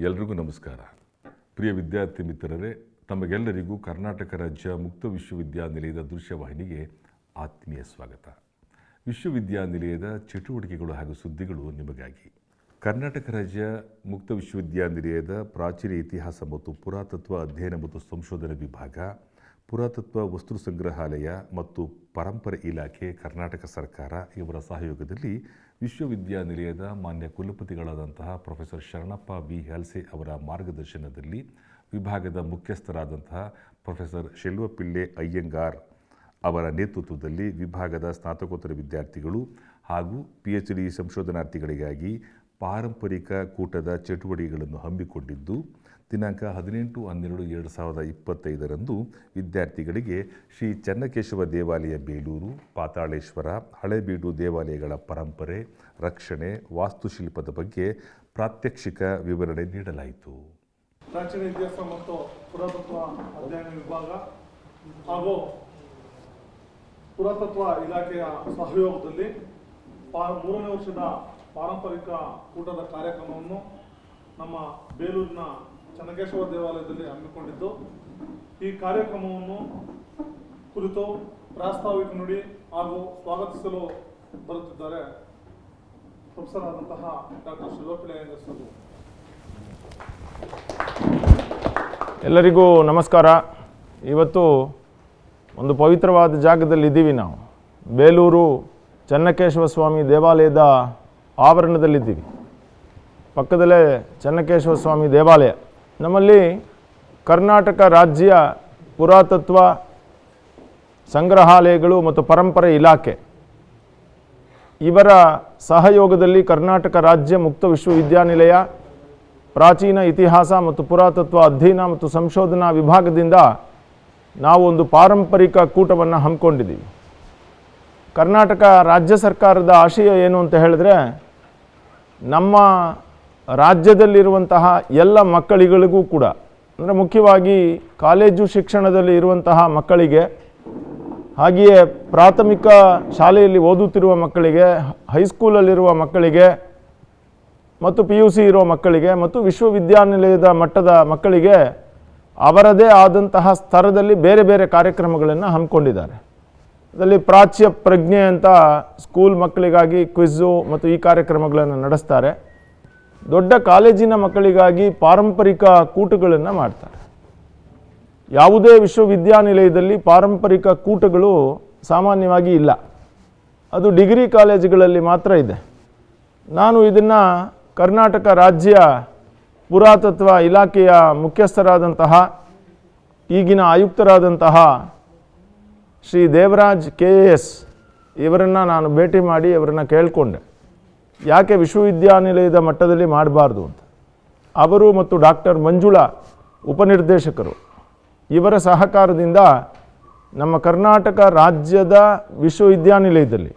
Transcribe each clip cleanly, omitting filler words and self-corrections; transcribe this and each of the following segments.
ಎಲ್ರಿಗೂ ನಮಸ್ಕಾರ. ಪ್ರಿಯ ವಿದ್ಯಾರ್ಥಿ ಮಿತ್ರರೇ, ತಮಗೆಲ್ಲರಿಗೂ ಕರ್ನಾಟಕ ರಾಜ್ಯ ಮುಕ್ತ ವಿಶ್ವವಿದ್ಯಾನಿಲಯದ ದೃಶ್ಯವಾಹಿನಿಗೆ ಆತ್ಮೀಯ ಸ್ವಾಗತ. ವಿಶ್ವವಿದ್ಯಾನಿಲಯದ ಚಟುವಟಿಕೆಗಳು ಹಾಗೂ ಸುದ್ದಿಗಳು ನಿಮಗಾಗಿ. ಕರ್ನಾಟಕ ರಾಜ್ಯ ಮುಕ್ತ ವಿಶ್ವವಿದ್ಯಾನಿಲಯದ ಪ್ರಾಚೀನ ಇತಿಹಾಸ ಮತ್ತು ಪುರಾತತ್ವ ಅಧ್ಯಯನ ಮತ್ತು ಸಂಶೋಧನಾ ವಿಭಾಗ, ಪುರಾತತ್ವ ವಸ್ತು ಸಂಗ್ರಹಾಲಯ ಮತ್ತು ಪರಂಪರೆ ಇಲಾಖೆ, ಕರ್ನಾಟಕ ಸರ್ಕಾರ ಇವರ ಸಹಯೋಗದಲ್ಲಿ ವಿಶ್ವವಿದ್ಯಾನಿಲಯದ ಮಾನ್ಯ ಕುಲಪತಿಗಳಾದಂತಹ ಪ್ರೊಫೆಸರ್ ಶರಣಪ್ಪ ವಿ ಹಲ್ಸೆ ಅವರ ಮಾರ್ಗದರ್ಶನದಲ್ಲಿ ವಿಭಾಗದ ಮುಖ್ಯಸ್ಥರಾದಂತಹ ಪ್ರೊಫೆಸರ್ ಶೆಲ್ವಪಿಳ್ಳೆ ಅಯ್ಯಂಗಾರ್ ಅವರ ನೇತೃತ್ವದಲ್ಲಿ ವಿಭಾಗದ ಸ್ನಾತಕೋತ್ತರ ವಿದ್ಯಾರ್ಥಿಗಳು ಹಾಗೂ PhD ಸಂಶೋಧನಾರ್ಥಿಗಳಿಗಾಗಿ ಪಾರಂಪರಿಕ ಕೂಟದ ಚಟುವಟಿಕೆಗಳನ್ನು ಹಮ್ಮಿಕೊಂಡಿದ್ದು, ದಿನಾಂಕ 18-12-2025 ವಿದ್ಯಾರ್ಥಿಗಳಿಗೆ ಶ್ರೀ ಚನ್ನಕೇಶವ ದೇವಾಲಯ ಬೇಲೂರು, ಪಾತಾಳೇಶ್ವರ, ಹಳೇಬೀಡು ದೇವಾಲಯಗಳ ಪರಂಪರೆ, ರಕ್ಷಣೆ, ವಾಸ್ತುಶಿಲ್ಪದ ಬಗ್ಗೆ ಪ್ರಾತ್ಯಕ್ಷಿಕ ವಿವರಣೆ ನೀಡಲಾಯಿತು. ಪ್ರಾಚೀನ ಇತಿಹಾಸ ಮತ್ತು ಪುರಾತತ್ವ ಅಧ್ಯಯನ ವಿಭಾಗ ಹಾಗೂ ಪುರಾತತ್ವ ಇಲಾಖೆಯ ಸಹಯೋಗದಲ್ಲಿ 3ನೇ ವರ್ಷದ ಪಾರಂಪರಿಕ ಕೂಟದ ಕಾರ್ಯಕ್ರಮವನ್ನು ನಮ್ಮ ಬೇಲೂರಿನ ಚನ್ನಕೇಶವ ದೇವಾಲಯದಲ್ಲಿ ಹಮ್ಮಿಕೊಂಡಿದ್ದು, ಈ ಕಾರ್ಯಕ್ರಮವನ್ನು ಕುರಿತು ಪ್ರಾಸ್ತಾವಿಕ ನುಡಿ ಹಾಗೂ ಸ್ವಾಗತಿಸಲು ಬರುತ್ತಿದ್ದಾರೆ ಪ್ರೊಫೆಸರ್ ಆದಂತಹ ಡಾಕ್ಟರ್ ಶೆಲ್ವಪಿಳ್ಳೆ ಅಯ್ಯಂಗಾರ್ ಸರ್. ಎಲ್ಲರಿಗೂ ನಮಸ್ಕಾರ. ಇವತ್ತು ಒಂದು ಪವಿತ್ರವಾದ ಜಾಗದಲ್ಲಿ ಇದ್ದೀವಿ. ನಾವು ಬೇಲೂರು ಚನ್ನಕೇಶವ ಸ್ವಾಮಿ ದೇವಾಲಯದ ಆವರಣದಲ್ಲಿದ್ದೀವಿ. ಪಕ್ಕದಲ್ಲೇ ಚನ್ನಕೇಶವ ಸ್ವಾಮಿ ದೇವಾಲಯ. ನಮ್ಮಲ್ಲಿ ಕರ್ನಾಟಕ ರಾಜ್ಯ ಪುರಾತತ್ವ ಸಂಗ್ರಹಾಲಯಗಳು ಮತ್ತು ಪರಂಪರೆ ಇಲಾಖೆ ಇವರ ಸಹಯೋಗದಲ್ಲಿ ಕರ್ನಾಟಕ ರಾಜ್ಯ ಮುಕ್ತ ವಿಶ್ವವಿದ್ಯಾನಿಲಯ ಪ್ರಾಚೀನ ಇತಿಹಾಸ ಮತ್ತು ಪುರಾತತ್ವ ಅಧ್ಯಯನ ಮತ್ತು ಸಂಶೋಧನಾ ವಿಭಾಗದಿಂದ ನಾವು ಒಂದು ಪಾರಂಪರಿಕ ಕೂಟವನ್ನು ಹಮ್ಮಿಕೊಂಡಿದ್ದೀವಿ. ಕರ್ನಾಟಕ ರಾಜ್ಯ ಸರ್ಕಾರದ ಆಶಯ ಏನು ಅಂತ ಹೇಳಿದ್ರೆ, ನಮ್ಮ ರಾಜ್ಯದಲ್ಲಿರುವಂತಹ ಎಲ್ಲ ಮಕ್ಕಳಿಗಳಿಗೂ ಕೂಡ, ಅಂದರೆ ಮುಖ್ಯವಾಗಿ ಕಾಲೇಜು ಶಿಕ್ಷಣದಲ್ಲಿ ಇರುವಂತಹ ಮಕ್ಕಳಿಗೆ, ಹಾಗೆಯೇ ಪ್ರಾಥಮಿಕ ಶಾಲೆಯಲ್ಲಿ ಓದುತ್ತಿರುವ ಮಕ್ಕಳಿಗೆ, ಹೈಸ್ಕೂಲಲ್ಲಿರುವ ಮಕ್ಕಳಿಗೆ ಮತ್ತು PUC ಇರುವ ಮಕ್ಕಳಿಗೆ ಮತ್ತು ವಿಶ್ವವಿದ್ಯಾನಿಲಯದ ಮಟ್ಟದ ಮಕ್ಕಳಿಗೆ ಅವರದೇ ಆದಂತಹ ಸ್ತರದಲ್ಲಿ ಬೇರೆ ಬೇರೆ ಕಾರ್ಯಕ್ರಮಗಳನ್ನು ಹಮ್ಮಿಕೊಂಡಿದ್ದಾರೆ. ಅದರಲ್ಲಿ ಪ್ರಾಚ್ಯ ಪ್ರಜ್ಞೆ ಅಂತ ಸ್ಕೂಲ್ ಮಕ್ಕಳಿಗಾಗಿ ಕ್ವಿಝು ಮತ್ತು ಈ ಕಾರ್ಯಕ್ರಮಗಳನ್ನು ನಡೆಸ್ತಾರೆ. ದೊಡ್ಡ ಕಾಲೇಜಿನ ಮಕ್ಕಳಿಗಾಗಿ ಪಾರಂಪರಿಕ ಕೂಟಗಳನ್ನು ಮಾಡ್ತಾರೆ. ಯಾವುದೇ ವಿಶ್ವವಿದ್ಯಾನಿಲಯದಲ್ಲಿ ಪಾರಂಪರಿಕ ಕೂಟಗಳು ಸಾಮಾನ್ಯವಾಗಿ ಇಲ್ಲ, ಅದು ಡಿಗ್ರಿ ಕಾಲೇಜುಗಳಲ್ಲಿ ಮಾತ್ರ ಇದೆ. ನಾನು ಇದನ್ನು ಕರ್ನಾಟಕ ರಾಜ್ಯ ಪುರಾತತ್ವ ಇಲಾಖೆಯ ಮುಖ್ಯಸ್ಥರಾದಂತಹ ಈಗಿನ ಆಯುಕ್ತರಾದಂತಹ ಶ್ರೀ ದೇವರಾಜ್ KAS ಇವರನ್ನು ನಾನು ಭೇಟಿ ಮಾಡಿ ಅವರನ್ನು ಕೇಳಿಕೊಂಡೆ, ಯಾಕೆ ವಿಶ್ವವಿದ್ಯಾನಿಲಯದ ಮಟ್ಟದಲ್ಲಿ ಮಾಡಬಾರ್ದು ಅಂತ. ಅವರು ಮತ್ತು ಡಾಕ್ಟರ್ ಮಂಜುಳಾ ಉಪನಿರ್ದೇಶಕರು ಇವರ ಸಹಕಾರದಿಂದ ನಮ್ಮ ಕರ್ನಾಟಕ ರಾಜ್ಯದ ವಿಶ್ವವಿದ್ಯಾನಿಲಯದಲ್ಲಿ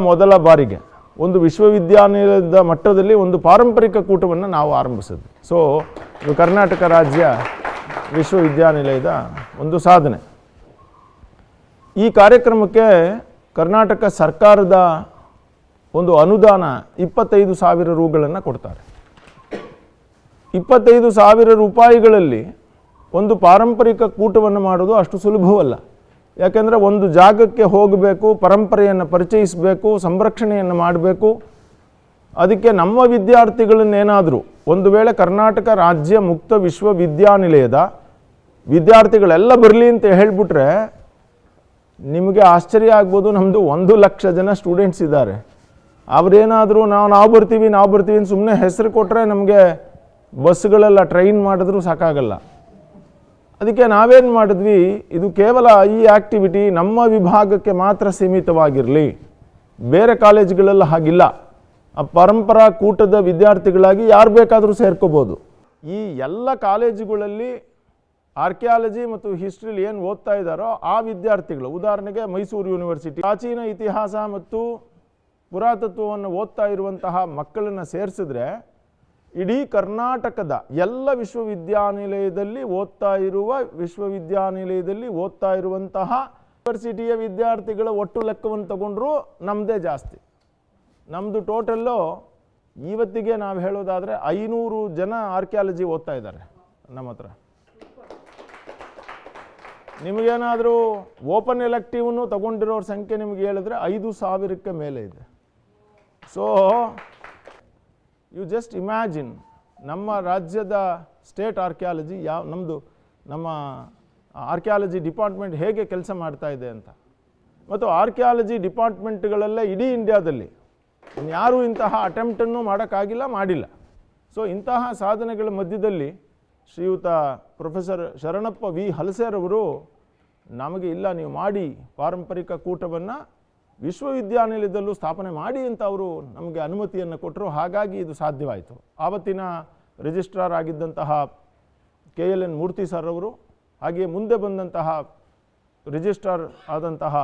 ಮೊದಲ ಬಾರಿಗೆ ಒಂದು ವಿಶ್ವವಿದ್ಯಾನಿಲಯದ ಮಟ್ಟದಲ್ಲಿ ಒಂದು ಪಾರಂಪರಿಕ ಕೂಟವನ್ನು ನಾವು ಆರಂಭಿಸಿದ್ವಿ. ಸೊ ಇದು ಕರ್ನಾಟಕ ರಾಜ್ಯ ವಿಶ್ವವಿದ್ಯಾನಿಲಯದ ಒಂದು ಸಾಧನೆ. ಈ ಕಾರ್ಯಕ್ರಮಕ್ಕೆ ಕರ್ನಾಟಕ ಸರ್ಕಾರದ ಒಂದು ಅನುದಾನ 25,000 ರೂಗಳನ್ನು ಕೊಡ್ತಾರೆ. 25,000 ರೂಪಾಯಿಗಳಲ್ಲಿ ಒಂದು ಪಾರಂಪರಿಕ ಕೂಟವನ್ನು ಮಾಡೋದು ಅಷ್ಟು ಸುಲಭವಲ್ಲ. ಯಾಕೆಂದರೆ ಒಂದು ಜಾಗಕ್ಕೆ ಹೋಗಬೇಕು, ಪರಂಪರೆಯನ್ನು ಪರಿಚಯಿಸಬೇಕು, ಸಂರಕ್ಷಣೆಯನ್ನು ಮಾಡಬೇಕು. ಅದಕ್ಕೆ ನಮ್ಮ ವಿದ್ಯಾರ್ಥಿಗಳನ್ನೇನಾದರೂ ಒಂದು ವೇಳೆ ಕರ್ನಾಟಕ ರಾಜ್ಯ ಮುಕ್ತ ವಿಶ್ವವಿದ್ಯಾನಿಲಯದ ವಿದ್ಯಾರ್ಥಿಗಳೆಲ್ಲ ಬರಲಿ ಅಂತ ಹೇಳಿಬಿಟ್ರೆ ನಿಮಗೆ ಆಶ್ಚರ್ಯ ಆಗ್ಬೋದು. ನಮ್ಮದು 1,00,000 ಜನ ಸ್ಟೂಡೆಂಟ್ಸ್ ಇದ್ದಾರೆ. ಅವರೇನಾದರೂ ನಾವು ಬರ್ತೀವಿ ಅಂತ ಸುಮ್ಮನೆ ಹೆಸರು ಕೊಟ್ಟರೆ ನಮಗೆ ಬಸ್ಗಳೆಲ್ಲ ಟ್ರೈನ್ ಮಾಡಿದ್ರೂ ಸಾಕಾಗಲ್ಲ. ಅದಕ್ಕೆ ನಾವೇನು ಮಾಡಿದ್ವಿ, ಇದು ಕೇವಲ ಈ ಆ್ಯಕ್ಟಿವಿಟಿ ನಮ್ಮ ವಿಭಾಗಕ್ಕೆ ಮಾತ್ರ ಸೀಮಿತವಾಗಿರಲಿ, ಬೇರೆ ಕಾಲೇಜುಗಳೆಲ್ಲ ಹಾಗಿಲ್ಲ. ಆ ಪರಂಪರಾ ಕೂಟದ ವಿದ್ಯಾರ್ಥಿಗಳಾಗಿ ಯಾರು ಬೇಕಾದರೂ ಸೇರ್ಕೋಬೋದು. ಈ ಎಲ್ಲ ಕಾಲೇಜುಗಳಲ್ಲಿ ಆರ್ಕಿಯಾಲಜಿ ಮತ್ತು ಹಿಸ್ಟ್ರಿಲಿ ಏನು ಓದ್ತಾ ಇದ್ದಾರೋ ಆ ವಿದ್ಯಾರ್ಥಿಗಳು, ಉದಾಹರಣೆಗೆ ಮೈಸೂರು ಯೂನಿವರ್ಸಿಟಿ ಪ್ರಾಚೀನ ಇತಿಹಾಸ ಮತ್ತು ಪುರಾತತ್ವವನ್ನು ಓದ್ತಾ ಇರುವಂತಹ ಮಕ್ಕಳನ್ನು ಸೇರಿಸಿದ್ರೆ ಇಡೀ ಕರ್ನಾಟಕದ ಎಲ್ಲ ವಿಶ್ವವಿದ್ಯಾನಿಲಯದಲ್ಲಿ ಓದ್ತಾ ಇರುವಂತಹ ಯೂನಿವರ್ಸಿಟಿಯ ವಿದ್ಯಾರ್ಥಿಗಳ ಒಟ್ಟು ಲೆಕ್ಕವನ್ನು ತಗೊಂಡ್ರೂ ನಮ್ಮದೇ ಜಾಸ್ತಿ. ನಮ್ಮದು ಟೋಟಲ್ಲು ಇವತ್ತಿಗೆ ನಾವು ಹೇಳೋದಾದರೆ 500 ಜನ ಆರ್ಕಿಯಾಲಜಿ ಓದ್ತಾ ಇದ್ದಾರೆ ನಮ್ಮ ಹತ್ರ. ನಿಮಗೇನಾದರೂ ಓಪನ್ ಎಲೆಕ್ಟಿವ್ನು ತಗೊಂಡಿರೋರ ಸಂಖ್ಯೆ ನಿಮಗೆ ಹೇಳಿದ್ರೆ 5,000ಕ್ಕೆ ಮೇಲೆ ಇದೆ. ಸೊ ಯು ಜಸ್ಟ್ ಇಮ್ಯಾಜಿನ್ ನಮ್ಮ ರಾಜ್ಯದ ಸ್ಟೇಟ್ ಆರ್ಕಿಯಾಲಜಿ ನಮ್ಮ ಆರ್ಕಿಯಾಲಜಿ ಡಿಪಾರ್ಟ್ಮೆಂಟ್ ಹೇಗೆ ಕೆಲಸ ಮಾಡ್ತಾ ಇದೆ ಅಂತ. ಮತ್ತು ಆರ್ಕಿಯಾಲಜಿ ಡಿಪಾರ್ಟ್ಮೆಂಟ್ಗಳಲ್ಲೇ ಇಡೀ ಇಂಡಿಯಾದಲ್ಲಿ ಇನ್ಯಾರೂ ಇಂತಹ ಅಟೆಂಪ್ಟನ್ನು ಮಾಡೋಕ್ಕಾಗಿಲ್ಲ, ಮಾಡಿಲ್ಲ. ಸೊ ಇಂತಹ ಸಾಧನೆಗಳ ಮಧ್ಯದಲ್ಲಿ ಶ್ರೀಯುತ ಪ್ರೊಫೆಸರ್ ಶರಣಪ್ಪ ವಿ ಹಲಸೆರವರು ನಮಗೆ ಇಲ್ಲ ನೀವು ಮಾಡಿ ಪಾರಂಪರಿಕ ಕೂಟವನ್ನು ವಿಶ್ವವಿದ್ಯಾನಿಲಯದಲ್ಲೂ ಸ್ಥಾಪನೆ ಮಾಡಿ ಅಂತ ಅವರು ನಮಗೆ ಅನುಮತಿಯನ್ನು ಕೊಟ್ಟರು. ಹಾಗಾಗಿ ಇದು ಸಾಧ್ಯವಾಯಿತು. ಆವತ್ತಿನ ರಿಜಿಸ್ಟ್ರಾರ್ ಆಗಿದ್ದಂತಹ KLN ಮೂರ್ತಿ ಸರ್ ಅವರು, ಹಾಗೆಯೇ ಮುಂದೆ ಬಂದಂತಹ ರಿಜಿಸ್ಟ್ರಾರ್ ಆದಂತಹ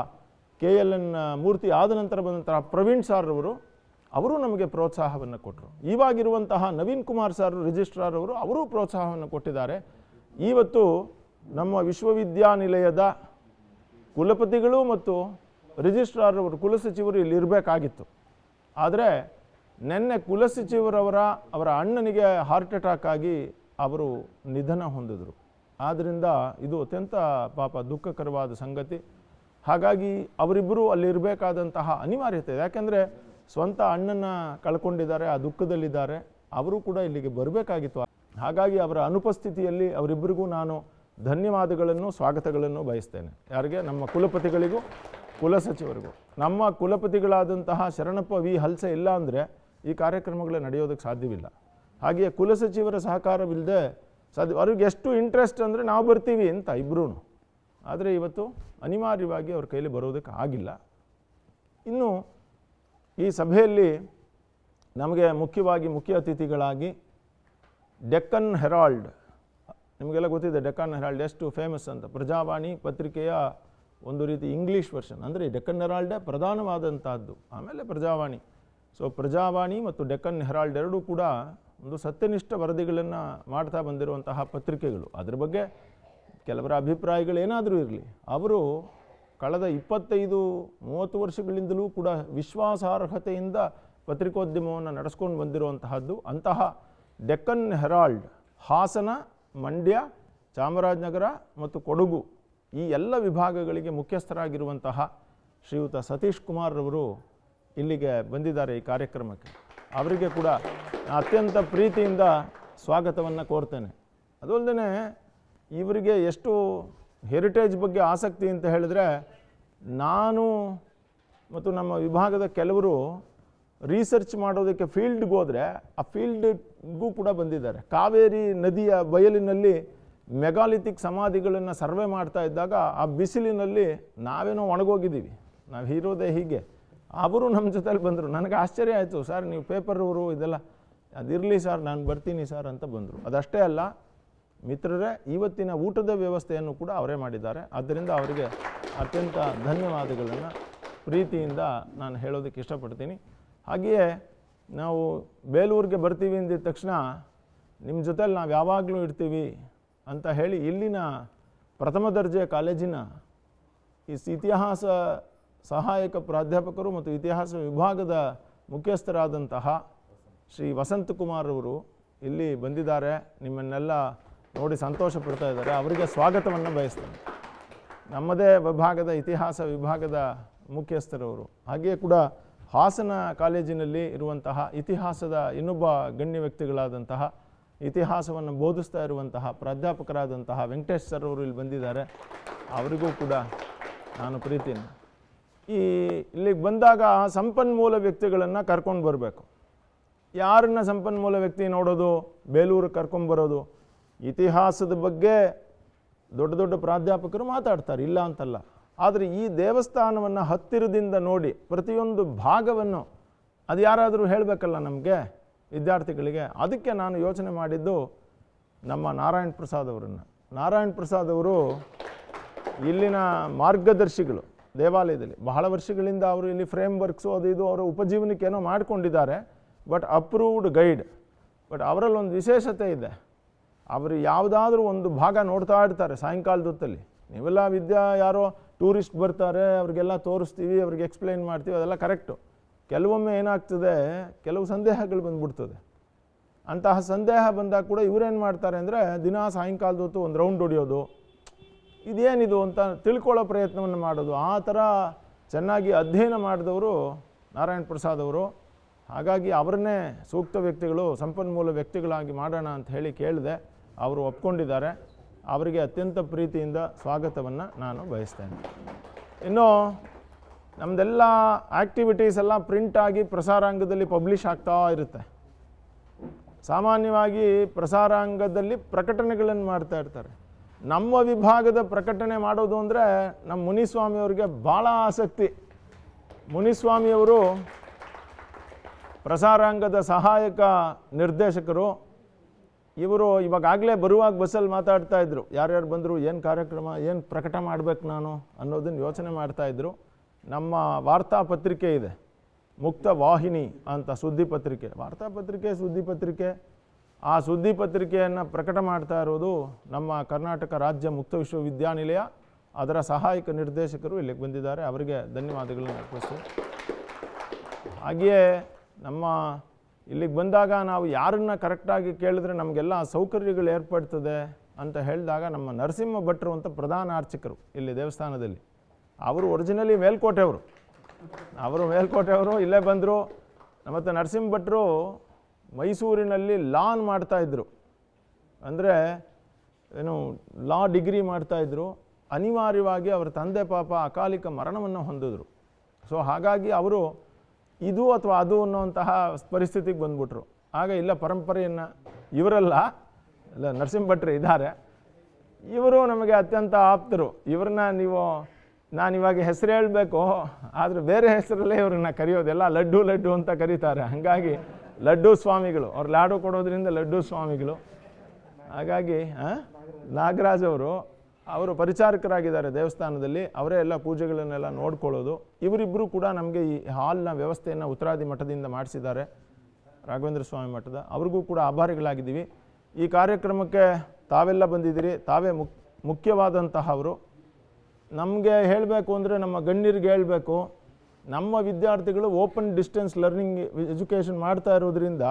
KLN ಮೂರ್ತಿ ಆದ ನಂತರ ಬಂದಂತಹ ಪ್ರವೀಣ್ ಸರ್ ಅವರು ನಮಗೆ ಪ್ರೋತ್ಸಾಹವನ್ನು ಕೊಟ್ಟರು. ಇವಾಗಿರುವಂತಹ ನವೀನ್ ಕುಮಾರ್ ಸರ್ ರಿಜಿಸ್ಟ್ರಾರ್ ಅವರು ಪ್ರೋತ್ಸಾಹವನ್ನು ಕೊಟ್ಟಿದ್ದಾರೆ. ಇವತ್ತು ನಮ್ಮ ವಿಶ್ವವಿದ್ಯಾನಿಲಯದ ಕುಲಪತಿಗಳು ಮತ್ತು ರಿಜಿಸ್ಟ್ರಾರ್ ಅವರು ಕುಲಸಚಿವರು ಇಲ್ಲಿ ಇರಬೇಕಾಗಿತ್ತು. ಆದರೆ ನಿನ್ನೆ ಅವರ ಅಣ್ಣನಿಗೆ ಹಾರ್ಟ್ ಅಟ್ಯಾಕ್ ಆಗಿ ಅವರು ನಿಧನ ಹೊಂದಿದರು. ಆದ್ದರಿಂದ ಇದು ಅತ್ಯಂತ ಪಾಪ ದುಃಖಕರವಾದ ಸಂಗತಿ. ಹಾಗಾಗಿ ಅವರಿಬ್ಬರು ಅಲ್ಲಿರಬೇಕಾದಂತಹ ಅನಿವಾರ್ಯತೆ ಇದೆ. ಯಾಕೆಂದರೆ ಸ್ವಂತ ಅಣ್ಣನ ಕಳ್ಕೊಂಡಿದ್ದಾರೆ, ಆ ದುಃಖದಲ್ಲಿದ್ದಾರೆ. ಅವರು ಕೂಡ ಇಲ್ಲಿಗೆ ಬರಬೇಕಾಗಿತ್ತು. ಹಾಗಾಗಿ ಅವರ ಅನುಪಸ್ಥಿತಿಯಲ್ಲಿ ಅವರಿಬ್ಬರಿಗೂ ನಾನು ಧನ್ಯವಾದಗಳನ್ನು ಸ್ವಾಗತಗಳನ್ನು ಬಯಸ್ತೇನೆ. ಯಾರಿಗೆ? ನಮ್ಮ ಕುಲಪತಿಗಳಿಗೂ ಕುಲಸಚಿವರಿಗೂ. ನಮ್ಮ ಕುಲಪತಿಗಳಾದಂತಹ ಶರಣಪ್ಪ ವಿ ಹಲಸೆ ಇಲ್ಲ ಅಂದರೆ ಈ ಕಾರ್ಯಕ್ರಮಗಳು ನಡೆಯೋದಕ್ಕೆ ಸಾಧ್ಯವಿಲ್ಲ. ಹಾಗೆಯೇ ಕುಲಸಚಿವರ ಸಹಕಾರವಿಲ್ಲದೆ ಸಾಧ್ಯ. ಅವ್ರಿಗೆ ಎಷ್ಟು ಇಂಟ್ರೆಸ್ಟ್ ಅಂದರೆ ನಾವು ಬರ್ತೀವಿ ಅಂತ ಇಬ್ಬರೂ, ಆದರೆ ಇವತ್ತು ಅನಿವಾರ್ಯವಾಗಿ ಅವ್ರ ಕೈಲಿ ಬರೋದಕ್ಕೆ ಆಗಿಲ್ಲ. ಇನ್ನು ಈ ಸಭೆಯಲ್ಲಿ ನಮಗೆ ಮುಖ್ಯವಾಗಿ ಮುಖ್ಯ ಅತಿಥಿಗಳಾಗಿ ಡೆಕ್ಕನ್ ಹೆರಾಲ್ಡ್, ನಿಮಗೆಲ್ಲ ಗೊತ್ತಿದೆ ಡೆಕ್ಕನ್ ಹೆರಾಲ್ಡ್ ಎಷ್ಟು ಫೇಮಸ್ ಅಂತ. ಪ್ರಜಾವಾಣಿ ಪತ್ರಿಕೆಯ ಒಂದು ರೀತಿ ಇಂಗ್ಲೀಷ್ ವರ್ಷನ್, ಅಂದರೆ ಡೆಕ್ಕನ್ ಹೆರಾಲ್ಡೇ ಪ್ರಧಾನವಾದಂಥದ್ದು, ಆಮೇಲೆ ಪ್ರಜಾವಾಣಿ. ಸೊ ಪ್ರಜಾವಾಣಿ ಮತ್ತು ಡೆಕ್ಕನ್ ಹೆರಾಲ್ಡ್ ಎರಡೂ ಕೂಡ ಒಂದು ಸತ್ಯನಿಷ್ಠ ವರದಿಗಳನ್ನು ಮಾಡ್ತಾ ಬಂದಿರುವಂತಹ ಪತ್ರಿಕೆಗಳು. ಅದ್ರ ಬಗ್ಗೆ ಕೆಲವರ ಅಭಿಪ್ರಾಯಗಳೇನಾದರೂ ಇರಲಿ, ಅವರು ಕಳೆದ 25-30 ವರ್ಷಗಳಿಂದಲೂ ಕೂಡ ವಿಶ್ವಾಸಾರ್ಹತೆಯಿಂದ ಪತ್ರಿಕೋದ್ಯಮವನ್ನು ನಡೆಸ್ಕೊಂಡು ಬಂದಿರುವಂತಹದ್ದು. ಅಂತಹ ಡೆಕ್ಕನ್ ಹೆರಾಲ್ಡ್ ಹಾಸನ, ಮಂಡ್ಯ, ಚಾಮರಾಜನಗರ ಮತ್ತು ಕೊಡಗು ಈ ಎಲ್ಲ ವಿಭಾಗಗಳಿಗೆ ಮುಖ್ಯಸ್ಥರಾಗಿರುವಂತಹ ಶ್ರೀಯುತ ಸತೀಶ್ ಕುಮಾರ್ ಅವರು ಇಲ್ಲಿಗೆ ಬಂದಿದ್ದಾರೆ ಈ ಕಾರ್ಯಕ್ರಮಕ್ಕೆ. ಅವರಿಗೆ ಕೂಡ ಅತ್ಯಂತ ಪ್ರೀತಿಯಿಂದ ಸ್ವಾಗತವನ್ನು ಕೋರ್ತೇನೆ. ಅದಲ್ಲದೆ ಇವರಿಗೆ ಎಷ್ಟು ಹೆರಿಟೇಜ್ ಬಗ್ಗೆ ಆಸಕ್ತಿ ಅಂತ ಹೇಳಿದ್ರೆ, ನಾನು ಮತ್ತು ನಮ್ಮ ವಿಭಾಗದ ಕೆಲವರು ರಿಸರ್ಚ್ ಮಾಡೋದಕ್ಕೆ ಫೀಲ್ಡ್ಗೆ ಹೋದರೆ ಆ ಫೀಲ್ಡ್ಗೂ ಕೂಡ ಬಂದಿದ್ದಾರೆ. ಕಾವೇರಿ ನದಿಯ ಬಯಲಿನಲ್ಲಿ ಮೆಗಾಲಿಥಿಕ್ ಸಮಾಧಿಗಳನ್ನು ಸರ್ವೆ ಮಾಡ್ತಾ ಇದ್ದಾಗ ಆ ಬಿಸಿಲಿನಲ್ಲಿ ನಾವೇನೋ ಒಣಗೋಗಿದ್ದೀವಿ, ನಾವು ಇರೋದೇ ಹೀಗೆ. ಅವರು ನಮ್ಮ ಜೊತೆಲಿ ಬಂದರು. ನನಗೆ ಆಶ್ಚರ್ಯ ಆಯಿತು, ಸರ್ ನೀವು ಪೇಪರವರು ಇದೆಲ್ಲ ಅದಿರಲಿ ಸರ್ ನಾನು ಬರ್ತೀನಿ ಸರ್ ಅಂತ ಬಂದರು. ಅದಷ್ಟೇ ಅಲ್ಲ ಮಿತ್ರರೇ, ಇವತ್ತಿನ ಊಟದ ವ್ಯವಸ್ಥೆಯನ್ನು ಕೂಡ ಅವರೇ ಮಾಡಿದ್ದಾರೆ. ಆದ್ದರಿಂದ ಅವರಿಗೆ ಅತ್ಯಂತ ಧನ್ಯವಾದಗಳನ್ನು ಪ್ರೀತಿಯಿಂದ ನಾನು ಹೇಳೋದಕ್ಕೆ ಇಷ್ಟಪಡ್ತೀನಿ. ಹಾಗೆಯೇ ನಾವು ಬೇಲೂರಿಗೆ ಬರ್ತೀವಿ ಅಂದಿದ ತಕ್ಷಣ ನಿಮ್ಮ ಜೊತೆಲಿ ನಾವು ಯಾವಾಗಲೂ ಇರ್ತೀವಿ ಅಂತ ಹೇಳಿ ಇಲ್ಲಿನ ಪ್ರಥಮ ದರ್ಜೆ ಕಾಲೇಜಿನ ಇತಿಹಾಸ ಸಹಾಯಕ ಪ್ರಾಧ್ಯಾಪಕರು ಮತ್ತು ಇತಿಹಾಸ ವಿಭಾಗದ ಮುಖ್ಯಸ್ಥರಾದಂತಹ ಶ್ರೀ ವಸಂತಕುಮಾರ್ ಅವರು ಇಲ್ಲಿ ಬಂದಿದ್ದಾರೆ. ನಿಮ್ಮನ್ನೆಲ್ಲ ನೋಡಿ ಸಂತೋಷ ಪಡ್ತಾ ಇದ್ದಾರೆ. ಅವರಿಗೆ ಸ್ವಾಗತವನ್ನು ಬಯಸ್ತೇನೆ. ನಮ್ಮದೇ ವಿಭಾಗದ ಇತಿಹಾಸ ವಿಭಾಗದ ಮುಖ್ಯಸ್ಥರವರು. ಹಾಗೆಯೇ ಕೂಡ ಹಾಸನ ಕಾಲೇಜಿನಲ್ಲಿ ಇರುವಂತಹ ಇತಿಹಾಸದ ಇನ್ನೊಬ್ಬ ಗಣ್ಯ ವ್ಯಕ್ತಿಗಳಾದಂತಹ ಇತಿಹಾಸವನ್ನು ಬೋಧಿಸ್ತಾ ಇರುವಂತಹ ಪ್ರಾಧ್ಯಾಪಕರಾದಂತಹ ವೆಂಕಟೇಶ್ ಸರ್ ಅವರು ಇಲ್ಲಿ ಬಂದಿದ್ದಾರೆ. ಅವರಿಗೂ ಕೂಡ ನಾನು ಪ್ರೀತಿಯನ್ನು. ಇಲ್ಲಿಗೆ ಬಂದಾಗ ಸಂಪನ್ಮೂಲ ವ್ಯಕ್ತಿಗಳನ್ನು ಕರ್ಕೊಂಡು ಬರಬೇಕು. ಯಾರನ್ನ ಸಂಪನ್ಮೂಲ ವ್ಯಕ್ತಿ ನೋಡೋದು? ಬೇಲೂರಿಗೆ ಕರ್ಕೊಂಬರೋದು. ಇತಿಹಾಸದ ಬಗ್ಗೆ ದೊಡ್ಡ ದೊಡ್ಡ ಪ್ರಾಧ್ಯಾಪಕರು ಮಾತಾಡ್ತಾರೆ, ಇಲ್ಲ ಅಂತಲ್ಲ. ಆದರೆ ಈ ದೇವಸ್ಥಾನವನ್ನು ಹತ್ತಿರದಿಂದ ನೋಡಿ ಪ್ರತಿಯೊಂದು ಭಾಗವನ್ನು ಅದು ಯಾರಾದರೂ ಹೇಳಬೇಕಲ್ಲ ನಮಗೆ ವಿದ್ಯಾರ್ಥಿಗಳಿಗೆ. ಅದಕ್ಕೆ ನಾನು ಯೋಚನೆ ಮಾಡಿದ್ದು ನಮ್ಮ ನಾರಾಯಣ್ ಪ್ರಸಾದ್ ಅವರನ್ನು. ನಾರಾಯಣ್ ಪ್ರಸಾದ್ ಅವರು ಇಲ್ಲಿನ ಮಾರ್ಗದರ್ಶಿಗಳು. ದೇವಾಲಯದಲ್ಲಿ ಬಹಳ ವರ್ಷಗಳಿಂದ ಅವರು ಇಲ್ಲಿ ಫ್ರೇಮ್ ವರ್ಕ್ಸು ಅದು ಇದು ಅವರ ಉಪಜೀವನಕ್ಕೇನೋ ಮಾಡಿಕೊಂಡಿದ್ದಾರೆ. But approved guide. ಬಟ್ ಅವರಲ್ಲಿ ಒಂದು ವಿಶೇಷತೆ ಇದೆ. ಅವರು ಯಾವುದಾದ್ರೂ ಒಂದು ಭಾಗ ನೋಡ್ತಾ ಇರ್ತಾರೆ ಸಾಯಂಕಾಲದ ಹೊತ್ತಲ್ಲಿ. ನೀವೆಲ್ಲ ಯಾರೋ ಟೂರಿಸ್ಟ್ ಬರ್ತಾರೆ, ಅವ್ರಿಗೆಲ್ಲ ತೋರಿಸ್ತೀವಿ, ಅವ್ರಿಗೆ ಎಕ್ಸ್ಪ್ಲೈನ್ ಮಾಡ್ತೀವಿ, ಅದೆಲ್ಲ ಕರೆಕ್ಟು. ಕೆಲವೊಮ್ಮೆ ಏನಾಗ್ತದೆ, ಕೆಲವು ಸಂದೇಹಗಳು ಬಂದ್ಬಿಡ್ತದೆ. ಅಂತಹ ಸಂದೇಹ ಬಂದಾಗ ಕೂಡ ಇವರೇನು ಮಾಡ್ತಾರೆ ಅಂದರೆ ದಿನ ಸಾಯಂಕಾಲದ ಹೊತ್ತು ಒಂದು ರೌಂಡ್ ಹೊಡಿಯೋದು, ಇದೇನಿದು ಅಂತ ತಿಳ್ಕೊಳ್ಳೋ ಪ್ರಯತ್ನವನ್ನು ಮಾಡೋದು. ಆ ಥರ ಚೆನ್ನಾಗಿ ಅಧ್ಯಯನ ಮಾಡಿದವರು ನಾರಾಯಣ್ ಪ್ರಸಾದ್ ಅವರು. ಹಾಗಾಗಿ ಅವರನ್ನೇ ಸೂಕ್ತ ವ್ಯಕ್ತಿಗಳು, ಸಂಪನ್ಮೂಲ ವ್ಯಕ್ತಿಗಳಾಗಿ ಮಾಡೋಣ ಅಂತ ಹೇಳಿ ಕೇಳಿದೆ. ಅವರು ಒಪ್ಕೊಂಡಿದ್ದಾರೆ. ಅವರಿಗೆ ಅತ್ಯಂತ ಪ್ರೀತಿಯಿಂದ ಸ್ವಾಗತವನ್ನು ನಾನು ಬಯಸ್ತೇನೆ. ಇನ್ನು ನಮ್ಮದೆಲ್ಲ ಆ್ಯಕ್ಟಿವಿಟೀಸ್ ಎಲ್ಲ ಪ್ರಿಂಟಾಗಿ ಪ್ರಸಾರಾಂಗದಲ್ಲಿ ಪಬ್ಲಿಷ್ ಆಗ್ತಾ ಇರುತ್ತೆ. ಸಾಮಾನ್ಯವಾಗಿ ಪ್ರಸಾರಾಂಗದಲ್ಲಿ ಪ್ರಕಟಣೆಗಳನ್ನು ಮಾಡ್ತಾ ಇರ್ತಾರೆ. ನಮ್ಮ ವಿಭಾಗದ ಪ್ರಕಟಣೆ ಮಾಡೋದು ಅಂದರೆ ನಮ್ಮ ಮುನಿಸ್ವಾಮಿಯವ್ರಿಗೆ ಭಾಳ ಆಸಕ್ತಿ. ಮುನಿಸ್ವಾಮಿಯವರು ಪ್ರಸಾರಾಂಗದ ಸಹಾಯಕ ನಿರ್ದೇಶಕರು. ಇವರು ಇವಾಗಲೇ ಬರುವಾಗ ಬಸ್ಸಲ್ಲಿ ಮಾತಾಡ್ತಾಯಿದ್ರು, ಯಾರ್ಯಾರು ಬಂದರು, ಏನು ಕಾರ್ಯಕ್ರಮ, ಏನು ಪ್ರಕಟ ಮಾಡಬೇಕು ನಾನು ಅನ್ನೋದನ್ನು ಯೋಚನೆ ಮಾಡ್ತಾಯಿದ್ರು. ನಮ್ಮ ವಾರ್ತಾಪತ್ರಿಕೆ ಇದೆ, ಮುಕ್ತ ವಾಹಿನಿ ಅಂತ ಸುದ್ದಿ ಪತ್ರಿಕೆ, ವಾರ್ತಾಪತ್ರಿಕೆ ಸುದ್ದಿ ಪತ್ರಿಕೆ. ಆ ಸುದ್ದಿ ಪತ್ರಿಕೆಯನ್ನು ಪ್ರಕಟ ಮಾಡ್ತಾ ಇರೋದು ನಮ್ಮ ಕರ್ನಾಟಕ ರಾಜ್ಯ ಮುಕ್ತ ವಿಶ್ವವಿದ್ಯಾನಿಲಯ. ಅದರ ಸಹಾಯಕ ನಿರ್ದೇಶಕರು ಇಲ್ಲಿಗೆ ಬಂದಿದ್ದಾರೆ, ಅವರಿಗೆ ಧನ್ಯವಾದಗಳನ್ನು ಅರ್ಪಿಸ್ತೀನಿ. ಹಾಗೆಯೇ ನಮ್ಮ ಇಲ್ಲಿಗೆ ಬಂದಾಗ ನಾವು ಯಾರನ್ನು ಕರೆಕ್ಟಾಗಿ ಕೇಳಿದ್ರೆ ನಮಗೆಲ್ಲ ಸೌಕರ್ಯಗಳು ಏರ್ಪಡ್ತದೆ ಅಂತ ಹೇಳಿದಾಗ ನಮ್ಮ ನರಸಿಂಹ ಭಟ್ರು ಅಂತ ಪ್ರಧಾನ ಅರ್ಚಕರು ಇಲ್ಲಿ ದೇವಸ್ಥಾನದಲ್ಲಿ, ಅವರು ಒರಿಜಿನಲಿ ಮೇಲ್ಕೋಟೆಯವರು. ಇಲ್ಲೇ ಬಂದರು. ಮತ್ತು ನರಸಿಂಹ ಭಟ್ರು ಮೈಸೂರಿನಲ್ಲಿ ಲಾನ್ ಮಾಡ್ತಾಯಿದ್ರು, ಅಂದರೆ ಏನು ಲಾ ಡಿಗ್ರಿ ಮಾಡ್ತಾಯಿದ್ರು. ಅನಿವಾರ್ಯವಾಗಿ ಅವರ ತಂದೆ ಪಾಪ ಅಕಾಲಿಕ ಮರಣವನ್ನು ಹೊಂದಿದ್ರು. ಸೊ ಹಾಗಾಗಿ ಅವರು ಇದು ಅಥವಾ ಅದು ಅನ್ನೋಂತಹ ಪರಿಸ್ಥಿತಿಗೆ ಬಂದ್ಬಿಟ್ರು. ಆಗ ಇಲ್ಲ, ಪರಂಪರೆಯನ್ನು ಇವರಲ್ಲ, ಇಲ್ಲ ನರಸಿಂಹ ಭಟ್ರು ಇದ್ದಾರೆ, ಇವರು ನಮಗೆ ಅತ್ಯಂತ ಆಪ್ತರು. ಇವ್ರನ್ನ ನಾನಿವಾಗ ಹೆಸರು ಹೇಳಬೇಕು, ಆದರೆ ಬೇರೆ ಹೆಸರಲ್ಲೇ ಇವ್ರನ್ನ ಕರೆಯೋದೆಲ್ಲ ಲಡ್ಡು ಅಂತ ಕರೀತಾರೆ. ಹಾಗಾಗಿ ಲಡ್ಡು ಸ್ವಾಮಿಗಳು, ಅವ್ರು ಲಾಡು ಕೊಡೋದ್ರಿಂದ ಲಡ್ಡು ಸ್ವಾಮಿಗಳು. ಹಾಗಾಗಿ ನಾಗರಾಜ್ ಅವರು ಪರಿಚಾರಕರಾಗಿದ್ದಾರೆ ದೇವಸ್ಥಾನದಲ್ಲಿ. ಅವರೇ ಎಲ್ಲ ಪೂಜೆಗಳನ್ನೆಲ್ಲ ನೋಡ್ಕೊಳ್ಳೋದು. ಇವರಿಬ್ಬರು ಕೂಡ ನಮಗೆ ಈ ಹಾಲ್ನ ವ್ಯವಸ್ಥೆಯನ್ನು ಉತ್ತರಾದಿ ಮಠದಿಂದ ಮಾಡಿಸಿದ್ದಾರೆ, ರಾಘವೇಂದ್ರ ಸ್ವಾಮಿ ಮಠದ. ಅವ್ರಿಗೂ ಕೂಡ ಆಭಾರಿಗಳಾಗಿದ್ದೀವಿ. ಈ ಕಾರ್ಯಕ್ರಮಕ್ಕೆ ತಾವೆಲ್ಲ ಬಂದಿದ್ದೀರಿ, ತಾವೇ ಮುಖ್ಯವಾದಂತಹವರು. ನಮಗೆ ಹೇಳಬೇಕು ಅಂದರೆ ನಮ್ಮ ಗಣ್ಯರಿಗೆ ಹೇಳಬೇಕು, ನಮ್ಮ ವಿದ್ಯಾರ್ಥಿಗಳು ಓಪನ್ ಡಿಸ್ಟೆನ್ಸ್ ಲರ್ನಿಂಗ್ ಎಜುಕೇಷನ್ ಮಾಡ್ತಾ ಇರೋದ್ರಿಂದ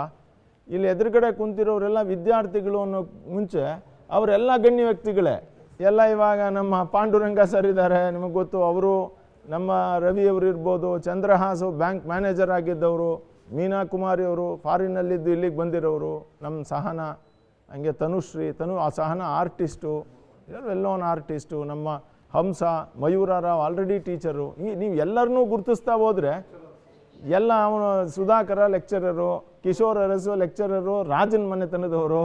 ಇಲ್ಲಿ ಎದುರುಗಡೆ ಕುಂತಿರೋರೆಲ್ಲ ವಿದ್ಯಾರ್ಥಿಗಳು ಅನ್ನೋ ಮುಂಚೆ ಅವರೆಲ್ಲ ಗಣ್ಯ ವ್ಯಕ್ತಿಗಳೇ. ಎಲ್ಲ ಇವಾಗ ನಮ್ಮ ಪಾಂಡುರಂಗ ಸರ್ ಇದ್ದಾರೆ, ನಿಮಗೆ ಗೊತ್ತು. ಅವರು ನಮ್ಮ ರವಿಯವರು ಇರ್ಬೋದು, ಚಂದ್ರಹಾಸು ಬ್ಯಾಂಕ್ ಮ್ಯಾನೇಜರ್ ಆಗಿದ್ದವರು, ಮೀನಾ ಕುಮಾರಿ ಅವರು ಫಾರಿನ್ನಲ್ಲಿದ್ದು ಇಲ್ಲಿಗೆ ಬಂದಿರೋರು, ನಮ್ಮ ಸಹನಾ, ಹಂಗೆ ಆ Sahana artist, well known artist, ನಮ್ಮ ಹಂಸ, ಮಯೂರರಾವ್ ಆಲ್ರೆಡಿ ಟೀಚರು. ನೀವು ಎಲ್ಲರನ್ನೂ ಗುರುತಿಸ್ತಾ ಹೋದರೆ ಎಲ್ಲ ಅವನು ಸುಧಾಕರ ಲೆಕ್ಚರರು, ಕಿಶೋರ್ ಅರಸು ಲೆಕ್ಚರರು, ರಾಜನ್ ಮನೆತನದವರು,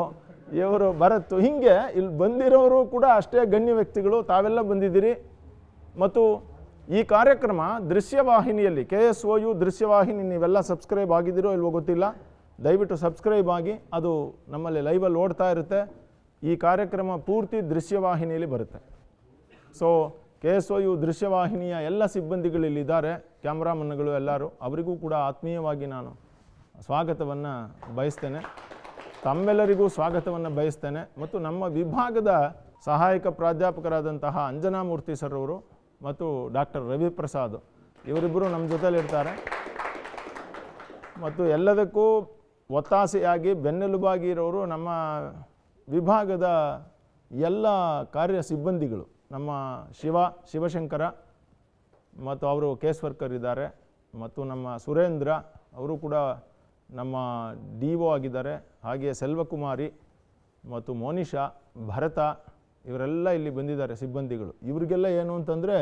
ಇವರು ಭರತ್, ಹೀಗೆ ಇಲ್ಲಿ ಬಂದಿರೋರು ಕೂಡ ಅಷ್ಟೇ ಗಣ್ಯ ವ್ಯಕ್ತಿಗಳು. ತಾವೆಲ್ಲ ಬಂದಿದ್ದೀರಿ. ಮತ್ತು ಈ ಕಾರ್ಯಕ್ರಮ ದೃಶ್ಯವಾಹಿನಿಯಲ್ಲಿ, KSOU ದೃಶ್ಯವಾಹಿನಿ, ನೀವೆಲ್ಲ ಸಬ್ಸ್ಕ್ರೈಬ್ ಆಗಿದ್ದೀರೋ ಇಲ್ವೋ ಗೊತ್ತಿಲ್ಲ, ದಯವಿಟ್ಟು ಸಬ್ಸ್ಕ್ರೈಬ್ ಆಗಿ. ಅದು ನಮ್ಮಲ್ಲಿ ಲೈವಲ್ಲಿ ಓಡ್ತಾ ಇರುತ್ತೆ. ಈ ಕಾರ್ಯಕ್ರಮ ಪೂರ್ತಿ ದೃಶ್ಯವಾಹಿನಿಯಲ್ಲಿ ಬರುತ್ತೆ. ಸೊ KSOU ದೃಶ್ಯವಾಹಿನಿಯ ಎಲ್ಲ ಸಿಬ್ಬಂದಿಗಳಿಲ್ಲಿದ್ದಾರೆ, ಕ್ಯಾಮ್ರಾಮನ್ಗಳು ಎಲ್ಲರೂ. ಅವರಿಗೂ ಕೂಡ ಆತ್ಮೀಯವಾಗಿ ನಾನು ಸ್ವಾಗತವನ್ನು ಬಯಸ್ತೇನೆ, ತಮ್ಮೆಲ್ಲರಿಗೂ ಸ್ವಾಗತವನ್ನು ಬಯಸ್ತೇನೆ. ಮತ್ತು ನಮ್ಮ ವಿಭಾಗದ ಸಹಾಯಕ ಪ್ರಾಧ್ಯಾಪಕರಾದಂತಹ ಅಂಜನಾಮೂರ್ತಿ ಸರ್ ಅವರು ಮತ್ತು ಡಾಕ್ಟರ್ ರವಿ ಪ್ರಸಾದ್ ಇವರಿಬ್ಬರು ನಮ್ಮ ಜೊತೆಲಿರ್ತಾರೆ. ಮತ್ತು ಎಲ್ಲದಕ್ಕೂ ಒತ್ತಾಸೆಯಾಗಿ ಬೆನ್ನೆಲುಬಾಗಿ ಇರೋರು ನಮ್ಮ ವಿಭಾಗದ ಎಲ್ಲ ಕಾರ್ಯ ಸಿಬ್ಬಂದಿಗಳು. ನಮ್ಮ ಶಿವಶಂಕರ ಮತ್ತು ಅವರು ಕೇಸ್ ವರ್ಕರ್ ಇದ್ದಾರೆ. ಮತ್ತು ನಮ್ಮ ಸುರೇಂದ್ರ ಅವರು ಕೂಡ ನಮ್ಮ DO ಆಗಿದ್ದಾರೆ. ಹಾಗೆಯೇ ಸೆಲ್ವಕುಮಾರಿ ಮತ್ತು ಮೋನಿಶಾ, ಭರತ, ಇವರೆಲ್ಲ ಇಲ್ಲಿ ಬಂದಿದ್ದಾರೆ ಸಿಬ್ಬಂದಿಗಳು. ಇವರಿಗೆಲ್ಲ ಏನು ಅಂತಂದರೆ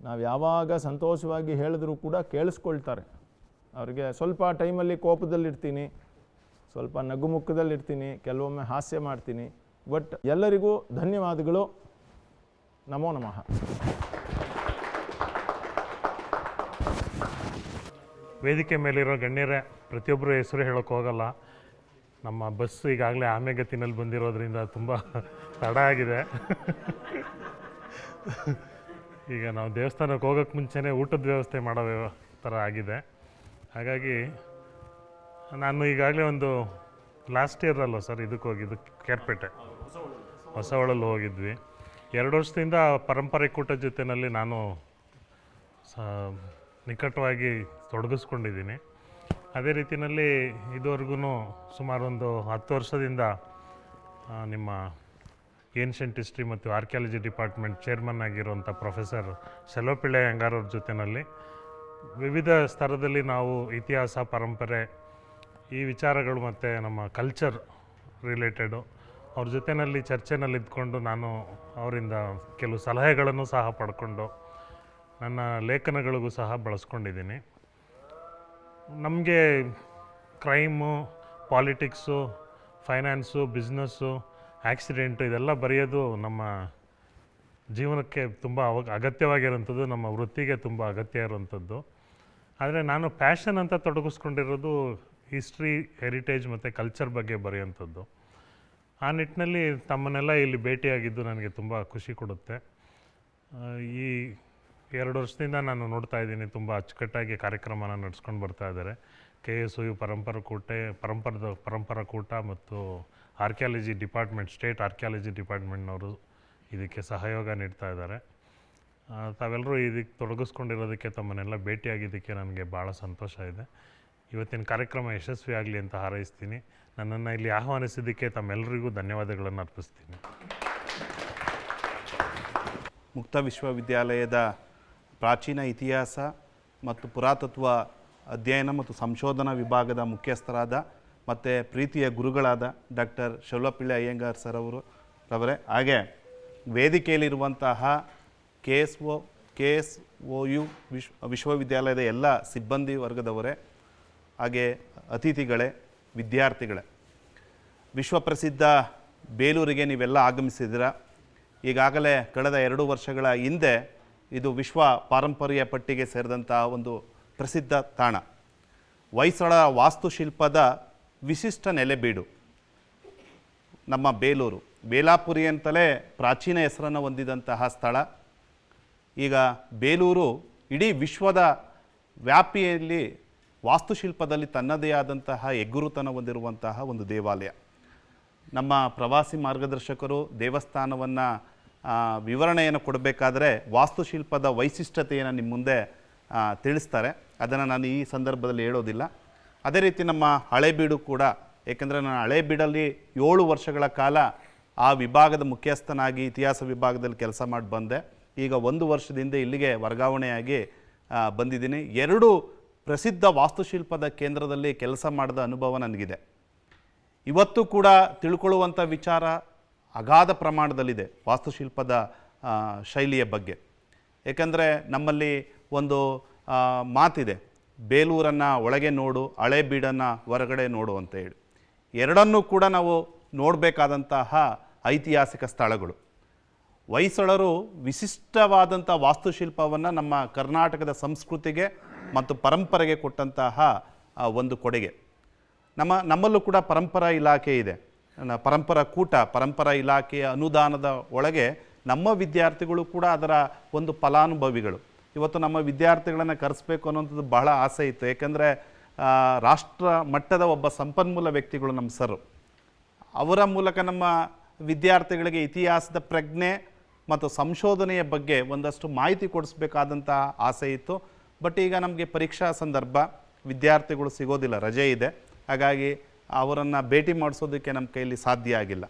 ನಾವು ಯಾವಾಗ ಸಂತೋಷವಾಗಿ ಹೇಳಿದ್ರೂ ಕೂಡ ಕೇಳಿಸ್ಕೊಳ್ತಾರೆ. ಅವರಿಗೆ ಸ್ವಲ್ಪ ಟೈಮಲ್ಲಿ ಕೋಪದಲ್ಲಿರ್ತೀನಿ, ಸ್ವಲ್ಪ ನಗುಮುಖದಲ್ಲಿರ್ತೀನಿ, ಕೆಲವೊಮ್ಮೆ ಹಾಸ್ಯ ಮಾಡ್ತೀನಿ. ಬಟ್ ಎಲ್ಲರಿಗೂ ಧನ್ಯವಾದಗಳು. ನಮೋ ನಮಃ. ವೇದಿಕೆ ಮೇಲಿರೋ ಗಣ್ಯರೇ, ಪ್ರತಿಯೊಬ್ಬರು ಹೆಸರು ಹೇಳೋಕ್ಕೆ ಹೋಗಲ್ಲ. ನಮ್ಮ ಬಸ್ ಈಗಾಗಲೇ ಆಮೆಗತಿನಲ್ಲಿ ಬಂದಿರೋದ್ರಿಂದ ತುಂಬ ತಡ ಆಗಿದೆ. ಈಗ ನಾವು ದೇವಸ್ಥಾನಕ್ಕೆ ಹೋಗೋಕ್ಕೆ ಮುಂಚೆನೇ ಊಟದ ವ್ಯವಸ್ಥೆ ಮಾಡೋ ಥರ ಆಗಿದೆ. ಹಾಗಾಗಿ ನಾನು ಈಗಾಗಲೇ ಒಂದು ಲಾಸ್ಟ್ ಇಯರ್ ಅಲ್ವ ಸರ್ ಇದಕ್ಕೆ ಹೋಗಿದ್ದು, ಕೇರ್ಪೇಟೆ ಹೊಸವಳಲ್ಲಿ ಹೋಗಿದ್ವಿ. 2 ವರ್ಷದಿಂದ ಪರಂಪರೆ ಕೂಟ ಜೊತೆಯಲ್ಲಿ ನಾನು ನಿಕಟವಾಗಿ ತೊಡಗಿಸ್ಕೊಂಡಿದ್ದೀನಿ. ಅದೇ ರೀತಿಯಲ್ಲಿ ಇದುವರೆಗೂ ಸುಮಾರು ಒಂದು 10 ವರ್ಷದಿಂದ ನಿಮ್ಮ ಏನ್ಷಂಟ್ ಹಿಸ್ಟ್ರಿ ಮತ್ತು ಆರ್ಕಿಯಾಲಜಿ ಡಿಪಾರ್ಟ್ಮೆಂಟ್ ಚೇರ್ಮನ್ ಆಗಿರುವಂಥ ಪ್ರೊಫೆಸರ್ ಶೆಲೋಪಿಳ್ಳೆ ಅಯ್ಯಂಗಾರ್ ಅವ್ರ ಜೊತೆಯಲ್ಲಿ ವಿವಿಧ ಸ್ತರದಲ್ಲಿ ನಾವು ಇತಿಹಾಸ, ಪರಂಪರೆ, ಈ ವಿಚಾರಗಳು ಮತ್ತು ನಮ್ಮ ಕಲ್ಚರ್ ರಿಲೇಟೆಡು ಅವ್ರ ಜೊತೆಯಲ್ಲಿ ಚರ್ಚೆನಲ್ಲಿ ಇದ್ಕೊಂಡು ನಾನು ಅವರಿಂದ ಕೆಲವು ಸಲಹೆಗಳನ್ನು ಸಹ ಪಡ್ಕೊಂಡು ನನ್ನ ಲೇಖನಗಳಿಗೂ ಸಹ ಬಳಸ್ಕೊಂಡಿದ್ದೀನಿ. ನಮಗೆ crime, politics, finance, business, accident ಇದೆಲ್ಲ ಬರೆಯೋದು ನಮ್ಮ ಜೀವನಕ್ಕೆ ತುಂಬ ಅಗತ್ಯವಾಗಿರೋಂಥದ್ದು, ನಮ್ಮ ವೃತ್ತಿಗೆ ತುಂಬ ಅಗತ್ಯ ಇರೋವಂಥದ್ದು. ಆದರೆ ನಾನು ಪ್ಯಾಷನ್ ಅಂತ ತೊಡಗಿಸ್ಕೊಂಡಿರೋದು ಹಿಸ್ಟ್ರಿ, ಹೆರಿಟೇಜ್ ಮತ್ತು ಕಲ್ಚರ್ ಬಗ್ಗೆ ಬರೆಯೋಂಥದ್ದು. ಆ ನಿಟ್ಟಿನಲ್ಲಿ ತಮ್ಮನ್ನೆಲ್ಲ ಇಲ್ಲಿ ಭೇಟಿಯಾಗಿದ್ದು ನನಗೆ ತುಂಬ ಖುಷಿ ಕೊಡುತ್ತೆ. ಈ 2 ವರ್ಷದಿಂದ ನಾನು ನೋಡ್ತಾ ಇದ್ದೀನಿ, ತುಂಬ ಅಚ್ಚುಕಟ್ಟಾಗಿ ಕಾರ್ಯಕ್ರಮನ ನಡೆಸ್ಕೊಂಡು ಬರ್ತಾ ಇದ್ದಾರೆ. KSU ಪರಂಪರಾ ಕೂಟ ಮತ್ತು ಆರ್ಕಿಯಾಲಜಿ ಡಿಪಾರ್ಟ್ಮೆಂಟ್, ಸ್ಟೇಟ್ ಆರ್ಕಿಯಾಲಜಿ ಡಿಪಾರ್ಟ್ಮೆಂಟ್ನವರು ಇದಕ್ಕೆ ಸಹಯೋಗ ನೀಡ್ತಾ ಇದ್ದಾರೆ. ತಾವೆಲ್ಲರೂ ಇದಕ್ಕೆ ತೊಡಗಿಸ್ಕೊಂಡಿರೋದಕ್ಕೆ, ತಮ್ಮನ್ನೆಲ್ಲ ಭೇಟಿಯಾಗಿದ್ದಕ್ಕೆ ನನಗೆ ಭಾಳ ಸಂತೋಷ ಇದೆ. ಇವತ್ತಿನ ಕಾರ್ಯಕ್ರಮ ಯಶಸ್ವಿ ಆಗಲಿ ಅಂತ ಹಾರೈಸ್ತೀನಿ. ನನ್ನನ್ನು ಇಲ್ಲಿ ಆಹ್ವಾನಿಸಿದ್ದಕ್ಕೆ ತಮ್ಮೆಲ್ಲರಿಗೂ ಧನ್ಯವಾದಗಳನ್ನು ಅರ್ಪಿಸ್ತೀನಿ. ಮುಕ್ತ ವಿಶ್ವವಿದ್ಯಾಲಯದ ಪ್ರಾಚೀನ ಇತಿಹಾಸ ಮತ್ತು ಪುರಾತತ್ವ ಅಧ್ಯಯನ ಮತ್ತು ಸಂಶೋಧನಾ ವಿಭಾಗದ ಮುಖ್ಯಸ್ಥರಾದ ಮತ್ತು ಪ್ರೀತಿಯ ಗುರುಗಳಾದ ಡಾಕ್ಟರ್ ಶೆಲೋಪಿಳ್ಳೆ ಅಯ್ಯಂಗಾರ್ ಸರ್ ರವರೇ, ಹಾಗೆ ವೇದಿಕೆಯಲ್ಲಿರುವಂತಹ KSOU ವಿಶ್ವವಿದ್ಯಾಲಯದ ಎಲ್ಲ ಸಿಬ್ಬಂದಿ ವರ್ಗದವರೇ, ಹಾಗೆ ಅತಿಥಿಗಳೇ, ವಿದ್ಯಾರ್ಥಿಗಳೇ, ವಿಶ್ವಪ್ರಸಿದ್ಧ ಬೇಲೂರಿಗೆ ನೀವೆಲ್ಲ ಆಗಮಿಸಿದ್ದೀರ. ಈಗಾಗಲೇ ಕಳೆದ 2 ವರ್ಷಗಳ ಹಿಂದೆ ಇದು ವಿಶ್ವ ಪಾರಂಪರ್ಯ ಪಟ್ಟಿಗೆ ಸೇರಿದಂಥ ಒಂದು ಪ್ರಸಿದ್ಧ ತಾಣ. ಹೊಯ್ಸಳ ವಾಸ್ತುಶಿಲ್ಪದ ವಿಶಿಷ್ಟ ನೆಲೆಬೀಡು ನಮ್ಮ ಬೇಲೂರು. ಬೇಲಾಪುರಿ ಅಂತಲೇ ಪ್ರಾಚೀನ ಹೆಸರನ್ನು ಹೊಂದಿದಂತಹ ಸ್ಥಳ. ಈಗ ಬೇಲೂರು ಇಡೀ ವಿಶ್ವದ ವ್ಯಾಪ್ತಿಯಲ್ಲಿ ವಾಸ್ತುಶಿಲ್ಪದಲ್ಲಿ ತನ್ನದೇ ಆದಂತಹ ಹೆಗ್ಗುರುತನ ಹೊಂದಿರುವಂತಹ ಒಂದು ದೇವಾಲಯ. ನಮ್ಮ ಪ್ರವಾಸಿ ಮಾರ್ಗದರ್ಶಕರು ದೇವಸ್ಥಾನವನ್ನು ವಿವರಣೆಯನ್ನು ಕೊಡಬೇಕಾದ್ರೆ ವಾಸ್ತುಶಿಲ್ಪದ ವೈಶಿಷ್ಟ್ಯತೆಯನ್ನು ನಿಮ್ಮ ಮುಂದೆ ತಿಳಿಸ್ತಾರೆ. ಅದನ್ನು ನಾನು ಈ ಸಂದರ್ಭದಲ್ಲಿ ಹೇಳೋದಿಲ್ಲ. ಅದೇ ರೀತಿ ನಮ್ಮ ಹಳೇಬೀಡು ಕೂಡ, ಏಕೆಂದರೆ ನಾನು ಹಳೇಬೀಡಲ್ಲಿ 7 ವರ್ಷಗಳ ಕಾಲ ಆ ವಿಭಾಗದ ಮುಖ್ಯಸ್ಥನಾಗಿ ಇತಿಹಾಸ ವಿಭಾಗದಲ್ಲಿ ಕೆಲಸ ಮಾಡಿ ಬಂದೆ. ಈಗ 1 ವರ್ಷದಿಂದ ಇಲ್ಲಿಗೆ ವರ್ಗಾವಣೆಯಾಗಿ ಬಂದಿದ್ದೀನಿ. 2 ಪ್ರಸಿದ್ಧ ವಾಸ್ತುಶಿಲ್ಪದ ಕೇಂದ್ರದಲ್ಲಿ ಕೆಲಸ ಮಾಡಿದ ಅನುಭವ ನನಗಿದೆ. ಇವತ್ತು ಕೂಡ ತಿಳ್ಕೊಳ್ಳುವಂಥ ವಿಚಾರ ಅಗಾಧ ಪ್ರಮಾಣದಲ್ಲಿದೆ ವಾಸ್ತುಶಿಲ್ಪದ ಶೈಲಿಯ ಬಗ್ಗೆ. ಏಕೆಂದರೆ ನಮ್ಮಲ್ಲಿ ಒಂದು ಮಾತಿದೆ, ಬೇಲೂರನ್ನು ಒಳಗೆ ನೋಡು, ಹಳೇಬೀಡನ್ನು ಹೊರಗಡೆ ನೋಡು ಅಂತ ಹೇಳಿ. ಎರಡನ್ನೂ ಕೂಡ ನಾವು ನೋಡಬೇಕಾದಂತಹ ಐತಿಹಾಸಿಕ ಸ್ಥಳಗಳು. ಹೊಯ್ಸಳರು ವಿಶಿಷ್ಟವಾದಂಥ ವಾಸ್ತುಶಿಲ್ಪವನ್ನು ನಮ್ಮ ಕರ್ನಾಟಕದ ಸಂಸ್ಕೃತಿಗೆ ಮತ್ತು ಪರಂಪರೆಗೆ ಕೊಟ್ಟಂತಹ ಒಂದು ಕೊಡುಗೆ. ನಮ್ಮಲ್ಲೂ ಕೂಡ ಪರಂಪರಾ ಇಲಾಖೆ ಇದೆ. ಪರಂಪರಾ ಕೂಟ, ಪರಂಪರಾ ಇಲಾಖೆಯ ಅನುದಾನದ ಒಳಗೆ ನಮ್ಮ ವಿದ್ಯಾರ್ಥಿಗಳು ಕೂಡ ಅದರ ಒಂದು ಫಲಾನುಭವಿಗಳು. ಇವತ್ತು ನಮ್ಮ ವಿದ್ಯಾರ್ಥಿಗಳನ್ನು ಕರೆಸಬೇಕು ಅನ್ನೋಂಥದ್ದು ಬಹಳ ಆಸೆ ಇತ್ತು. ಏಕೆಂದರೆ ರಾಷ್ಟ್ರ ಮಟ್ಟದ ಒಬ್ಬ ಸಂಪನ್ಮೂಲ ವ್ಯಕ್ತಿಗಳು ನಮ್ಮ ಸರ್. ಅವರ ಮೂಲಕ ನಮ್ಮ ವಿದ್ಯಾರ್ಥಿಗಳಿಗೆ ಇತಿಹಾಸದ ಪ್ರಜ್ಞೆ ಮತ್ತು ಸಂಶೋಧನೆಯ ಬಗ್ಗೆ ಒಂದಷ್ಟು ಮಾಹಿತಿ ಕೊಡಿಸ್ಬೇಕಾದಂಥ ಆಸೆ ಇತ್ತು. ಬಟ್ ಈಗ ನಮಗೆ ಪರೀಕ್ಷಾ ಸಂದರ್ಭ, ವಿದ್ಯಾರ್ಥಿಗಳು ಸಿಗೋದಿಲ್ಲ, ರಜೆ ಇದೆ. ಹಾಗಾಗಿ ಅವರನ್ನು ಭೇಟಿ ಮಾಡಿಸೋದಕ್ಕೆ ನಮ್ಮ ಕೈಯಲ್ಲಿ ಸಾಧ್ಯ ಆಗಿಲ್ಲ.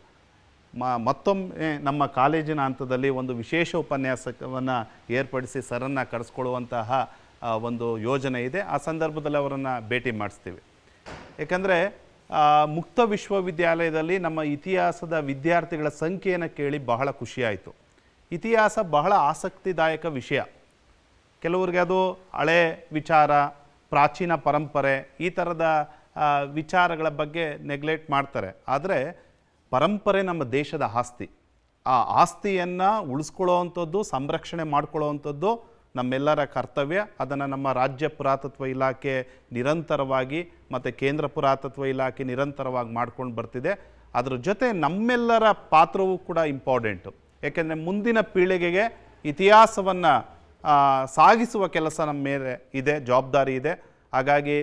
ಮತ್ತೊಮ್ಮೆ ನಮ್ಮ ಕಾಲೇಜಿನ ಹಂತದಲ್ಲಿ ಒಂದು ವಿಶೇಷ ಉಪನ್ಯಾಸವನ್ನು ಏರ್ಪಡಿಸಿ ಸರನ್ನು ಕರೆಸ್ಕೊಳ್ಳುವಂತಹ ಒಂದು ಯೋಜನೆ ಇದೆ. ಆ ಸಂದರ್ಭದಲ್ಲಿ ಅವರನ್ನು ಭೇಟಿ ಮಾಡಿಸ್ತೀವಿ. ಏಕೆಂದರೆ ಮುಕ್ತ ವಿಶ್ವವಿದ್ಯಾಲಯದಲ್ಲಿ ನಮ್ಮ ಇತಿಹಾಸದ ವಿದ್ಯಾರ್ಥಿಗಳ ಸಂಖ್ಯೆಯನ್ನು ಕೇಳಿ ಬಹಳ ಖುಷಿಯಾಯಿತು. ಇತಿಹಾಸ ಬಹಳ ಆಸಕ್ತಿದಾಯಕ ವಿಷಯ. ಕೆಲವರಿಗೆ ಅದು ಹಳೆ ವಿಚಾರ, ಪ್ರಾಚೀನ ಪರಂಪರೆ, ಈ ಥರದ ವಿಚಾರಗಳ ಬಗ್ಗೆ ನೆಗ್ಲೆಕ್ಟ್ ಮಾಡ್ತಾರೆ. ಆದರೆ ಪರಂಪರೆ ನಮ್ಮ ದೇಶದ ಆಸ್ತಿ. ಆ ಆಸ್ತಿಯನ್ನು ಉಳಿಸ್ಕೊಳ್ಳೋವಂಥದ್ದು, ಸಂರಕ್ಷಣೆ ಮಾಡ್ಕೊಳ್ಳೋವಂಥದ್ದು ನಮ್ಮೆಲ್ಲರ ಕರ್ತವ್ಯ. ಅದನ್ನು ನಮ್ಮ ರಾಜ್ಯ ಪುರಾತತ್ವ ಇಲಾಖೆ ನಿರಂತರವಾಗಿ ಮತ್ತು ಕೇಂದ್ರ ಪುರಾತತ್ವ ಇಲಾಖೆ ನಿರಂತರವಾಗಿ ಮಾಡ್ಕೊಂಡು ಬರ್ತಿದೆ. ಅದರ ಜೊತೆ ನಮ್ಮೆಲ್ಲರ ಪಾತ್ರವೂ ಕೂಡ ಇಂಪಾರ್ಟೆಂಟು. ಏಕೆಂದರೆ ಮುಂದಿನ ಪೀಳಿಗೆಗೆ ಇತಿಹಾಸವನ್ನು ಸಾಗಿಸುವ ಕೆಲಸ ನಮ್ಮ ಮೇಲೆ ಇದೆ, ಜವಾಬ್ದಾರಿ ಇದೆ. ಹಾಗಾಗಿ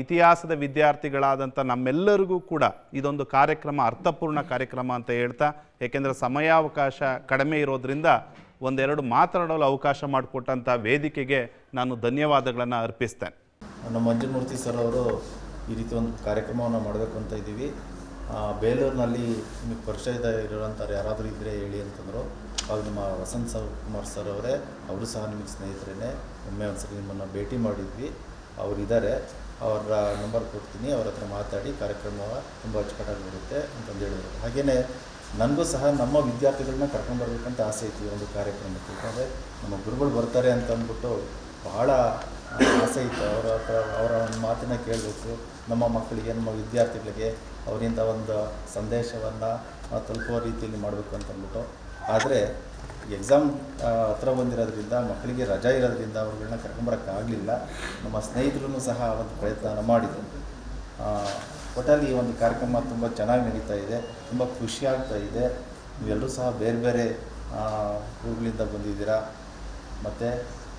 ಇತಿಹಾಸದ ವಿದ್ಯಾರ್ಥಿಗಳಾದಂಥ ನಮ್ಮೆಲ್ಲರಿಗೂ ಕೂಡ ಇದೊಂದು ಕಾರ್ಯಕ್ರಮ ಅರ್ಥಪೂರ್ಣ ಕಾರ್ಯಕ್ರಮ ಅಂತ ಹೇಳ್ತಾ, ಏಕೆಂದರೆ ಸಮಯಾವಕಾಶ ಕಡಿಮೆ ಇರೋದರಿಂದ ಒಂದೆರಡು ಮಾತನಾಡಲು ಅವಕಾಶ ಮಾಡಿಕೊಟ್ಟಂಥ ವೇದಿಕೆಗೆ ನಾನು ಧನ್ಯವಾದಗಳನ್ನು ಅರ್ಪಿಸ್ತೇನೆ. ನಮ್ಮ ಮಂಜುಮೂರ್ತಿ ಸರ್ ಅವರು ಈ ರೀತಿ ಒಂದು ಕಾರ್ಯಕ್ರಮವನ್ನು ಮಾಡಬೇಕು ಅಂತ ಇದ್ದೀವಿ. ಬೇಲೂರಿನಲ್ಲಿ ನಿಮಗೆ ಪರಿಚಯದ ಇರೋಂಥವ್ರು ಯಾರಾದರೂ ಇದ್ದರೆ ಹೇಳಿ ಅಂತಂದರು. ಆವಾಗ ನಿಮ್ಮ ವಸಂತ್ ಕುಮಾರ್ ಸರ್ ಅವರೇ, ಅವರು ಸಹ ನಿಮಗೆ ಸ್ನೇಹಿತರೇ. ಒಮ್ಮೆ ಒಂದು ಸರಿ ನಿಮ್ಮನ್ನು ಭೇಟಿ ಮಾಡಿದ್ವಿ. ಅವರಿದ್ದಾರೆ, ಅವರ ನಂಬರ್ ಕೊಡ್ತೀನಿ, ಅವ್ರ ಹತ್ರ ಮಾತಾಡಿ ಕಾರ್ಯಕ್ರಮ ತುಂಬ ಅಚ್ಚುಕಟ್ಟಾಗಿ ಬರುತ್ತೆ ಅಂತಂದು ಹೇಳಿದರು. ಹಾಗೆಯೇ ನನಗೂ ಸಹ ನಮ್ಮ ವಿದ್ಯಾರ್ಥಿಗಳನ್ನ ಕರ್ಕೊಂಡ್ಬರ್ಬೇಕಂತ ಆಸೆ ಇತ್ತು ಈ ಒಂದು ಕಾರ್ಯಕ್ರಮಕ್ಕೆ. ಯಾಕಂದರೆ ನಮ್ಮ ಗುರುಗಳು ಬರ್ತಾರೆ ಅಂತ ಅಂದ್ಬಿಟ್ಟು ಬಹಳ ಆಸೆ ಇತ್ತು. ಅವರ ಒಂದು ಮಾತನ್ನ ಕೇಳಬೇಕು, ನಮ್ಮ ಮಕ್ಕಳಿಗೆ, ನಮ್ಮ ವಿದ್ಯಾರ್ಥಿಗಳಿಗೆ ಅವರಿಂದ ಒಂದು ಸಂದೇಶವನ್ನು ತಲುಪುವ ರೀತಿಯಲ್ಲಿ ಮಾಡಬೇಕು ಅಂತ ಅಂದ್ಬಿಟ್ಟು. ಆದರೆ ಎಕ್ಸಾಮ್ ಹತ್ರ ಬಂದಿರೋದ್ರಿಂದ, ಮಕ್ಕಳಿಗೆ ರಜಾ ಇರೋದ್ರಿಂದ ಅವ್ರುಗಳನ್ನ ಕರ್ಕೊಂಬರೋಕ್ಕಾಗಲಿಲ್ಲ. ನಮ್ಮ ಸ್ನೇಹಿತರು ಸಹ ಒಂದು ಪ್ರಯತ್ನ ಮಾಡಿದರು. ಒಟ್ಟಲ್ಲಿ ಈ ಒಂದು ಕಾರ್ಯಕ್ರಮ ತುಂಬ ಚೆನ್ನಾಗಿ ನಡೀತಾ ಇದೆ, ತುಂಬ ಖುಷಿಯಾಗ್ತಾ ಇದೆ. ನೀವೆಲ್ಲರೂ ಸಹ ಬೇರೆ ಬೇರೆ ಊರುಗಳಿಂದ ಬಂದಿದ್ದೀರಾ, ಮತ್ತು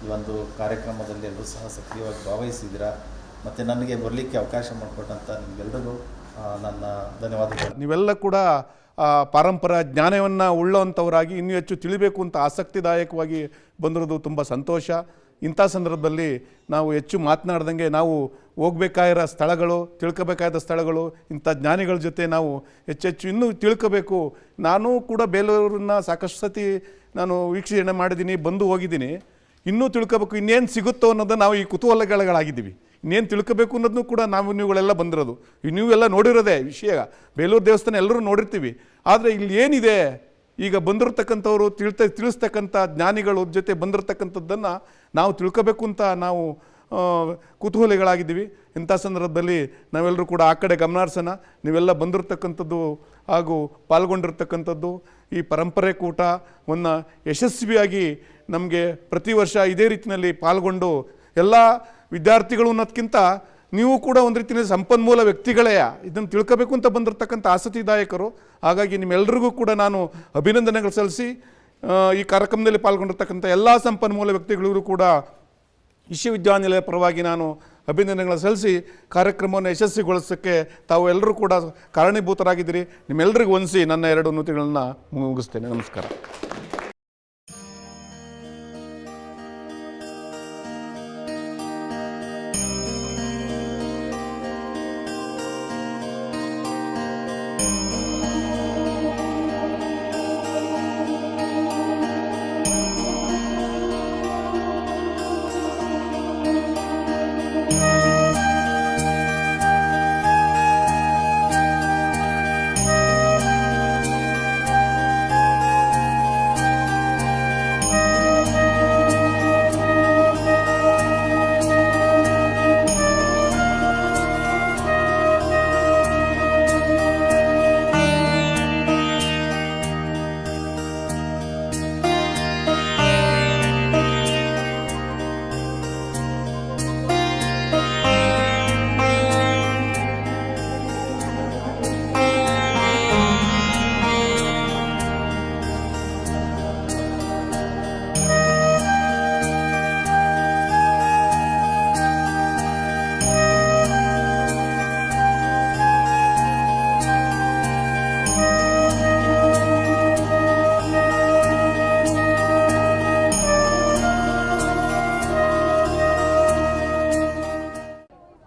ಈ ಒಂದು ಕಾರ್ಯಕ್ರಮದಲ್ಲಿ ಎಲ್ಲರೂ ಸಹ ಸಕ್ರಿಯವಾಗಿ ಭಾಗವಹಿಸಿದ್ದೀರಾ. ಮತ್ತು ನನಗೆ ಬರಲಿಕ್ಕೆ ಅವಕಾಶ ಮಾಡಿಕೊಟ್ಟಂಥ ನಿಮಗೆಲ್ಲರಿಗೂ ನನ್ನ ಧನ್ಯವಾದಗಳು. ನೀವೆಲ್ಲ ಕೂಡ ಪಾರಂಪರ ಜ್ಞಾನವನ್ನು ಉಳ್ಳಂಥವರಾಗಿ ಇನ್ನೂ ಹೆಚ್ಚು ತಿಳಿಬೇಕು ಅಂತ ಆಸಕ್ತಿದಾಯಕವಾಗಿ ಬಂದಿರೋದು ತುಂಬ ಸಂತೋಷ. ಇಂಥ ಸಂದರ್ಭದಲ್ಲಿ ನಾವು ಹೆಚ್ಚು ಮಾತನಾಡ್ದಂಗೆ ನಾವು ಹೋಗಬೇಕಾಗಿರೋ ಸ್ಥಳಗಳು, ತಿಳ್ಕೊಬೇಕಾದ ಸ್ಥಳಗಳು, ಇಂಥ ಜ್ಞಾನಿಗಳ ಜೊತೆ ನಾವು ಹೆಚ್ಚೆಚ್ಚು ಇನ್ನೂ ತಿಳ್ಕೋಬೇಕು. ನಾನು ಕೂಡ ಬೇಲೂರನ್ನ ಸಾಕಷ್ಟು ಸತಿ ನಾನು ವೀಕ್ಷಣೆ ಮಾಡಿದ್ದೀನಿ, ಬಂದು ಹೋಗಿದ್ದೀನಿ. ಇನ್ನೂ ತಿಳ್ಕೋಬೇಕು, ಇನ್ನೇನು ಸಿಗುತ್ತೋ ಅನ್ನೋದು ನಾವು ಈ ಕುತೂಹಲಗಳಾಗಿದ್ದೀವಿ. ಇನ್ನೇನು ತಿಳ್ಕೋಬೇಕು ಅನ್ನೋದನ್ನು ಕೂಡ ನೀವುಗಳೆಲ್ಲ ಬಂದಿರೋದು, ನೀವೆಲ್ಲ ನೋಡಿರೋದೇ ವಿಷಯ. ಬೇಲೂರು ದೇವಸ್ಥಾನ ಎಲ್ಲರೂ ನೋಡಿರ್ತೀವಿ. ಆದರೆ ಇಲ್ಲಿ ಏನಿದೆ, ಈಗ ಬಂದಿರತಕ್ಕಂಥವ್ರು ತಿಳಿಸ್ತಕ್ಕಂಥ ಜ್ಞಾನಿಗಳ ಜೊತೆ ಬಂದಿರತಕ್ಕಂಥದ್ದನ್ನು ನಾವು ತಿಳ್ಕೋಬೇಕು ಅಂತ ನಾವು ಕುತೂಹಲಿಗಳಾಗಿದ್ದೀವಿ. ಇಂಥ ಸಂದರ್ಭದಲ್ಲಿ ನಾವೆಲ್ಲರೂ ಕೂಡ ಆ ಕಡೆ ಗಮನ ಹರಿಸೋಣ. ನೀವೆಲ್ಲ ಬಂದಿರತಕ್ಕಂಥದ್ದು ಹಾಗೂ ಪಾಲ್ಗೊಂಡಿರ್ತಕ್ಕಂಥದ್ದು ಈ ಪರಂಪರೆ ಕೂಟವನ್ನು ಯಶಸ್ವಿಯಾಗಿ ನಮಗೆ ಪ್ರತಿ ವರ್ಷ ಇದೇ ರೀತಿಯಲ್ಲಿ ಪಾಲ್ಗೊಂಡು ಎಲ್ಲ ವಿದ್ಯಾರ್ಥಿಗಳು ಅನ್ನೋದಕ್ಕಿಂತ ನೀವು ಕೂಡ ಒಂದು ರೀತಿಯಲ್ಲಿ ಸಂಪನ್ಮೂಲ ವ್ಯಕ್ತಿಗಳೇ, ಇದನ್ನು ತಿಳ್ಕೋಬೇಕು ಅಂತ ಬಂದಿರತಕ್ಕಂಥ ಆಸಕ್ತಿದಾಯಕರು. ಹಾಗಾಗಿ ನಿಮ್ಮೆಲ್ಲರಿಗೂ ಕೂಡ ನಾನು ಅಭಿನಂದನೆಗಳು ಸಲ್ಲಿಸಿ ಈ ಕಾರ್ಯಕ್ರಮದಲ್ಲಿ ಪಾಲ್ಗೊಂಡಿರ್ತಕ್ಕಂಥ ಎಲ್ಲ ಸಂಪನ್ಮೂಲ ವ್ಯಕ್ತಿಗಳಿಗೂ ಕೂಡ ವಿಶ್ವವಿದ್ಯಾನಿಲಯ ಪರವಾಗಿ ನಾನು ಅಭಿನಂದನೆಗಳನ್ನು ಸಲ್ಲಿಸಿ ಕಾರ್ಯಕ್ರಮವನ್ನು ಯಶಸ್ವಿಗೊಳಿಸೋಕ್ಕೆ ತಾವು ಎಲ್ಲರೂ ಕೂಡ ಕಾರಣೀಭೂತರಾಗಿದ್ದೀರಿ. ನಿಮ್ಮೆಲ್ಲರಿಗೂ ವಂದಿಸಿ ನನ್ನ 2 ನುತಿಗಳನ್ನು ಮುಗಿಸ್ತೇನೆ. ನಮಸ್ಕಾರ.